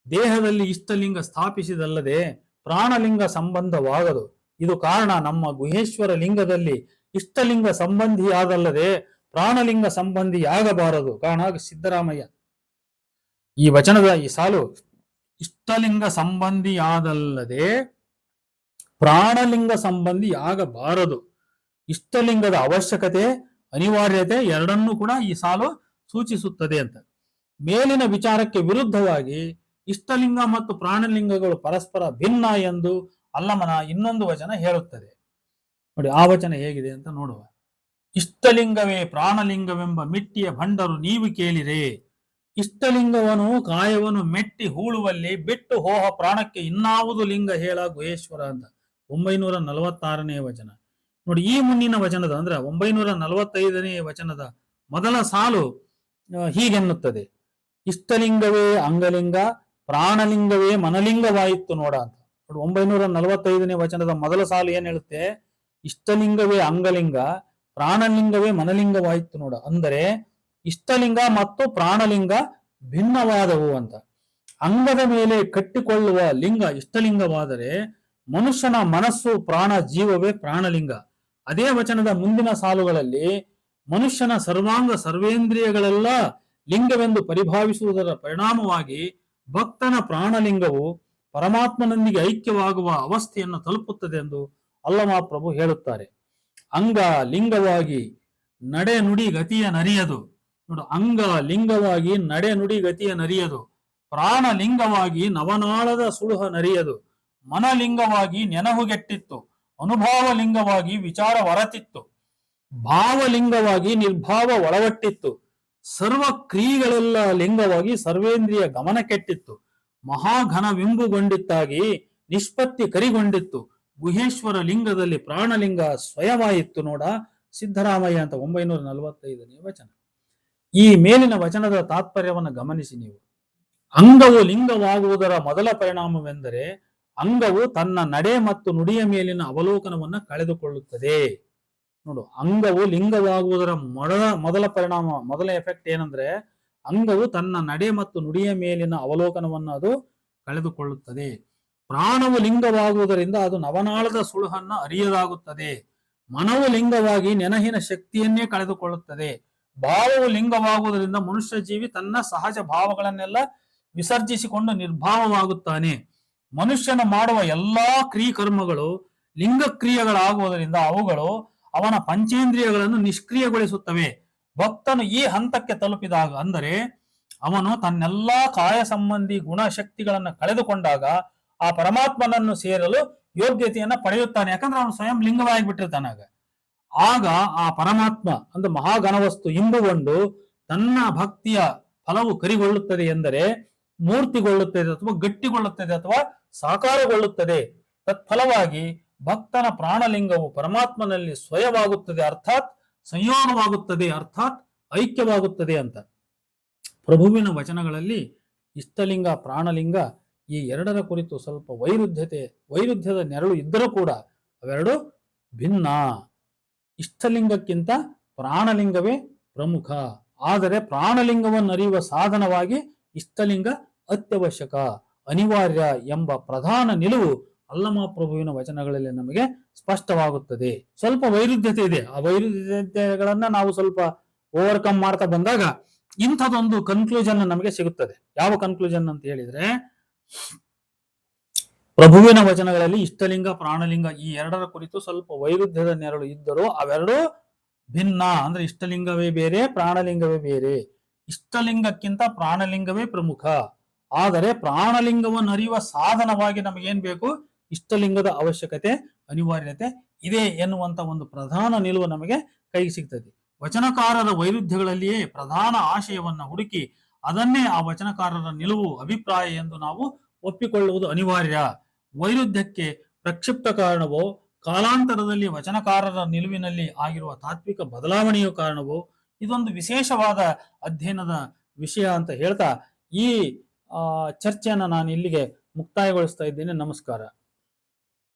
ದೇಹದಲ್ಲಿ ಇಷ್ಟಲಿಂಗ ಸ್ಥಾಪಿಸಿದಲ್ಲದೆ ಪ್ರಾಣಲಿಂಗ ಸಂಬಂಧವಾಗದು. ಇದು ಕಾರಣ ನಮ್ಮ ಗುಹೇಶ್ವರ ಲಿಂಗದಲ್ಲಿ ಇಷ್ಟಲಿಂಗ ಸಂಬಂಧಿಯಾದಲ್ಲದೆ ಪ್ರಾಣಲಿಂಗ ಸಂಬಂಧಿಯಾಗಬಾರದು. ಕಾರಣ ಸಿದ್ದರಾಮಯ್ಯ. ಈ ವಚನದ ಈ ಸಾಲು ಇಷ್ಟಲಿಂಗ ಸಂಬಂಧಿಯಾದಲ್ಲದೆ ಪ್ರಾಣಲಿಂಗ ಸಂಬಂಧಿಯಾಗಬಾರದು. ಇಷ್ಟಲಿಂಗದ ಅವಶ್ಯಕತೆ ಅನಿವಾರ್ಯತೆ ಎರಡನ್ನೂ ಕೂಡ ಈ ಸಾಲು ಸೂಚಿಸುತ್ತದೆ ಅಂತ. ಮೇಲಿನ ವಿಚಾರಕ್ಕೆ ವಿರುದ್ಧವಾಗಿ ಇಷ್ಟಲಿಂಗ ಮತ್ತು ಪ್ರಾಣಲಿಂಗಗಳು ಪರಸ್ಪರ ಭಿನ್ನ ಎಂದು ಅಲ್ಲಮನ ಇನ್ನೊಂದು ವಚನ ಹೇಳುತ್ತದೆ. ನೋಡಿ ಆ ವಚನ ಹೇಗಿದೆ ಅಂತ ನೋಡುವ. ಇಷ್ಟಲಿಂಗವೇ ಪ್ರಾಣಲಿಂಗವೆಂಬ ಮಿಟ್ಟಿಯ ಭಂಡರು ನೀವು ಕೇಳಿರೆ. ಇಷ್ಟಲಿಂಗವನು ಕಾಯವನ್ನು ಮೆಟ್ಟಿ ಹೂಳುವಲ್ಲಿ ಬಿಟ್ಟು ಹೋಹ ಪ್ರಾಣಕ್ಕೆ ಇನ್ನಾವುದು ಲಿಂಗ ಹೇಳ ಗುಹೇಶ್ವರ ಅಂತ 946ನೇ ವಚನ. ನೋಡಿ ಈ ಮುನ್ನಿನ ವಚನದ ಅಂದ್ರೆ 945ನೇ ವಚನದ ಮೊದಲ ಸಾಲು ಹೀಗೆನ್ನುತ್ತದೆ, ಇಷ್ಟಲಿಂಗವೇ ಅಂಗಲಿಂಗ ಪ್ರಾಣಲಿಂಗವೇ ಮನಲಿಂಗವಾಯಿತು ನೋಡ ಅಂತ. ನೋಡಿ 945ನೇ ವಚನದ ಮೊದಲ ಸಾಲು ಏನ್ ಹೇಳುತ್ತೆ, ಇಷ್ಟಲಿಂಗವೇ ಅಂಗಲಿಂಗ ಪ್ರಾಣಲಿಂಗವೇ ಮನಲಿಂಗವಾಯಿತು ನೋಡ. ಅಂದರೆ ಇಷ್ಟಲಿಂಗ ಮತ್ತು ಪ್ರಾಣಲಿಂಗ ಭಿನ್ನವಾದವು ಅಂತ. ಅಂಗದ ಮೇಲೆ ಕಟ್ಟಿಕೊಳ್ಳುವ ಲಿಂಗ ಇಷ್ಟಲಿಂಗವಾದರೆ ಮನುಷ್ಯನ ಮನಸ್ಸು ಪ್ರಾಣ ಜೀವವೇ ಪ್ರಾಣಲಿಂಗ. ಅದೇ ವಚನದ ಮುಂದಿನ ಸಾಲುಗಳಲ್ಲಿ ಮನುಷ್ಯನ ಸರ್ವಾಂಗ ಸರ್ವೇಂದ್ರಿಯಗಳೆಲ್ಲ ಲಿಂಗವೆಂದು ಪರಿಭಾವಿಸುವುದರ ಪರಿಣಾಮವಾಗಿ ಭಕ್ತನ ಪ್ರಾಣಲಿಂಗವು ಪರಮಾತ್ಮನೊಂದಿಗೆ ಐಕ್ಯವಾಗುವ ಅವಸ್ಥೆಯನ್ನು ತಲುಪುತ್ತದೆ ಎಂದು ಅಲ್ಲಮಪ್ರಭು ಹೇಳುತ್ತಾರೆ. ಅಂಗ ಲಿಂಗವಾಗಿ ನಡೆ ನುಡಿ ಗತಿಯ ನರಿಯದು. ನೋಡು, ಅಂಗ ಲಿಂಗವಾಗಿ ನಡೆ ನುಡಿ ಗತಿಯ ನರಿಯದು. ಪ್ರಾಣಲಿಂಗವಾಗಿ ನವನಾಳದ ಸುಳುಹ ನರಿಯದು. ಮನಲಿಂಗವಾಗಿ ನೆನಹುಗೆಟ್ಟಿತ್ತು. ಅನುಭಾವ ಲಿಂಗವಾಗಿ ವಿಚಾರ ಹೊರತಿತ್ತು. ಭಾವಲಿಂಗವಾಗಿ ನಿರ್ಭಾವ ಒಳವಟ್ಟಿತ್ತು. ಸರ್ವ ಕ್ರಿಯೆಗಳೆಲ್ಲ ಲಿಂಗವಾಗಿ ಸರ್ವೇಂದ್ರಿಯ ಗಮನ ಕೆಟ್ಟಿತ್ತು. ಮಹಾಘನವಿಂಬುಗೊಂಡಿತ್ತಾಗಿ ನಿಷ್ಪತ್ತಿ ಕರಿಗೊಂಡಿತ್ತು. ಗುಹೇಶ್ವರ ಲಿಂಗದಲ್ಲಿ ಪ್ರಾಣಲಿಂಗ ಸ್ವಯವಾಯಿತ್ತು ನೋಡ ಸಿದ್ದರಾಮಯ್ಯ ಅಂತ 945ನೇ ವಚನ. ಈ ಮೇಲಿನ ವಚನದ ತಾತ್ಪರ್ಯವನ್ನು ಗಮನಿಸಿ ನೀವು. ಅಂಗವು ಲಿಂಗವಾಗುವುದರ ಮೊದಲ ಪರಿಣಾಮವೆಂದರೆ ಅಂಗವು ತನ್ನ ನಡೆ ಮತ್ತು ನುಡಿಯ ಮೇಲಿನ ಅವಲೋಕನವನ್ನು ಕಳೆದುಕೊಳ್ಳುತ್ತದೆ. ನೋಡು, ಅಂಗವು ಲಿಂಗವಾಗುವುದರ ಮೊದಲ ಪರಿಣಾಮ, ಮೊದಲ ಎಫೆಕ್ಟ್ ಏನಂದ್ರೆ ಅಂಗವು ತನ್ನ ನಡೆ ಮತ್ತು ನುಡಿಯ ಮೇಲಿನ ಅವಲೋಕನವನ್ನು ಅದು ಕಳೆದುಕೊಳ್ಳುತ್ತದೆ. ಪ್ರಾಣವು ಲಿಂಗವಾಗುವುದರಿಂದ ಅದು ನವನಾಳದ ಸುಳುಹನ್ನ ಅರಿಯದಾಗುತ್ತದೆ. ಮನವು ಲಿಂಗವಾಗಿ ನೆನಹಿನ ಶಕ್ತಿಯನ್ನೇ ಕಳೆದುಕೊಳ್ಳುತ್ತದೆ. ಭಾವವು ಲಿಂಗವಾಗುವುದರಿಂದ ಮನುಷ್ಯ ಜೀವಿ ತನ್ನ ಸಹಜ ಭಾವಗಳನ್ನೆಲ್ಲ ವಿಸರ್ಜಿಸಿಕೊಂಡು ನಿರ್ಭಾವವಾಗುತ್ತಾನೆ. ಮನುಷ್ಯನ ಮಾಡುವ ಎಲ್ಲಾ ಕ್ರಿಯಕರ್ಮಗಳು ಲಿಂಗ ಕ್ರಿಯೆಗಳಾಗುವುದರಿಂದ ಅವುಗಳು ಅವನ ಪಂಚೇಂದ್ರಿಯಗಳನ್ನು ನಿಷ್ಕ್ರಿಯಗೊಳಿಸುತ್ತವೆ. ಭಕ್ತನು ಈ ಹಂತಕ್ಕೆ ತಲುಪಿದಾಗ, ಅಂದರೆ ಅವನು ತನ್ನೆಲ್ಲಾ ಕಾಯ ಸಂಬಂಧಿ ಗುಣಶಕ್ತಿಗಳನ್ನು ಕಳೆದುಕೊಂಡಾಗ ಆ ಪರಮಾತ್ಮನನ್ನು ಸೇರಲು ಯೋಗ್ಯತೆಯನ್ನ ಪಡೆಯುತ್ತಾನೆ. ಯಾಕಂದ್ರೆ ಅವನು ಸ್ವಯಂ ಲಿಂಗವಾಗಿ ಬಿಟ್ಟಿರ್ತಾನಾಗ. ಆಗ ಆ ಪರಮಾತ್ಮ ಅಂದ್ರೆ ಮಹಾಗಣವಸ್ತು ಇಂಬುಗೊಂಡು ತನ್ನ ಭಕ್ತಿಯ ಫಲವು ಕರಿಗೊಳ್ಳುತ್ತದೆ, ಎಂದರೆ ಮೂರ್ತಿಗೊಳ್ಳುತ್ತದೆ ಅಥವಾ ಗಟ್ಟಿಗೊಳ್ಳುತ್ತದೆ ಅಥವಾ ಸಾಕಾರಗೊಳ್ಳುತ್ತದೆ. ತತ್ಫಲವಾಗಿ ಭಕ್ತನ ಪ್ರಾಣಲಿಂಗವು ಪರಮಾತ್ಮನಲ್ಲಿ ಸ್ವಯವಾಗುತ್ತದೆ, ಅರ್ಥಾತ್ ಸಂಯೋಗವಾಗುತ್ತದೆ, ಅರ್ಥಾತ್ ಐಕ್ಯವಾಗುತ್ತದೆ ಅಂತ. ಪ್ರಭುವಿನ ವಚನಗಳಲ್ಲಿ ಇಷ್ಟಲಿಂಗ ಪ್ರಾಣಲಿಂಗ ಈ ಎರಡರ ಕುರಿತು ಸ್ವಲ್ಪ ವೈರುಧ್ಯದ ನೆರಳು ಇದ್ದರೂ ಕೂಡ ಅವೆರಡು ಭಿನ್ನ. ಇಷ್ಟಲಿಂಗಕ್ಕಿಂತ ಪ್ರಾಣಲಿಂಗವೇ ಪ್ರಮುಖ. ಆದರೆ ಪ್ರಾಣಲಿಂಗವನ್ನು ಅರಿಯುವ ಸಾಧನವಾಗಿ ಇಷ್ಟಲಿಂಗ ಅತ್ಯವಶ್ಯಕ, ಅನಿವಾರ್ಯ ಎಂಬ ಪ್ರಧಾನ ನಿಲುವು ಅಲ್ಲಮಪ್ರಭುವಿನ ವಚನಗಳಲ್ಲಿ ನಮಗೆ ಸ್ಪಷ್ಟವಾಗುತ್ತದೆ. ಸ್ವಲ್ಪ ವೈರುಧ್ಯತೆ ಇದೆ. ಆ ವೈರುಧ್ಯತೆಗಳನ್ನ ನಾವು ಸ್ವಲ್ಪ ಓವರ್ಕಮ್ ಮಾಡ್ತಾ ಬಂದಾಗ ಇಂಥದೊಂದು ಕನ್ಕ್ಲೂಷನ್ ನಮಗೆ ಸಿಗುತ್ತದೆ. ಯಾವ ಕನ್ಕ್ಲೂಷನ್ ಅಂತ ಹೇಳಿದ್ರೆ, ಪ್ರಭುವಿನ ವಚನಗಳಲ್ಲಿ ಇಷ್ಟಲಿಂಗ ಪ್ರಾಣಲಿಂಗ ಈ ಎರಡರ ಕುರಿತು ಸ್ವಲ್ಪ ವೈರುಧ್ಯದ ನೆರಳು ಇದ್ದರೂ ಅವೆರಡು ಭಿನ್ನ. ಅಂದ್ರೆ ಇಷ್ಟಲಿಂಗವೇ ಬೇರೆ, ಪ್ರಾಣಲಿಂಗವೇ ಬೇರೆ. ಇಷ್ಟಲಿಂಗಕ್ಕಿಂತ ಪ್ರಾಣಲಿಂಗವೇ ಪ್ರಮುಖ. ಆದರೆ ಪ್ರಾಣಲಿಂಗವನ್ನು ಅರಿಯುವ ಸಾಧನವಾಗಿ ನಮಗೇನ್ ಬೇಕು, ಇಷ್ಟಲಿಂಗದ ಅವಶ್ಯಕತೆ ಅನಿವಾರ್ಯತೆ ಇದೆ ಎನ್ನುವಂತ ಒಂದು ಪ್ರಧಾನ ನಿಲುವು ನಮಗೆ ಕೈಗೆ ಸಿಗ್ತದೆ. ವಚನಕಾರರ ವೈರುಧ್ಯಗಳಲ್ಲಿಯೇ ಪ್ರಧಾನ ಆಶಯವನ್ನ ಹುಡುಕಿ ಅದನ್ನೇ ಆ ವಚನಕಾರರ ನಿಲುವು ಅಭಿಪ್ರಾಯ ಎಂದು ನಾವು ಒಪ್ಪಿಕೊಳ್ಳುವುದು ಅನಿವಾರ್ಯ. ವೈರುಧ್ಯಕ್ಕೆ ಪ್ರಕ್ಷಿಪ್ತ ಕಾರಣವೋ ಕಾಲಾಂತರದಲ್ಲಿ ವಚನಕಾರರ ನಿಲುವಿನಲ್ಲಿ ಆಗಿರುವ ತಾತ್ವಿಕ ಬದಲಾವಣೆಯ ಕಾರಣವೋ ಇದೊಂದು ವಿಶೇಷವಾದ ಅಧ್ಯಯನದ ವಿಷಯ ಅಂತ ಹೇಳ್ತಾ ಈ ಚರ್ಚೆಯನ್ನು ನಾನು ಇಲ್ಲಿಗೆ ಮುಕ್ತಾಯಗೊಳಿಸ್ತಾ ಇದ್ದೇನೆ. ನಮಸ್ಕಾರ.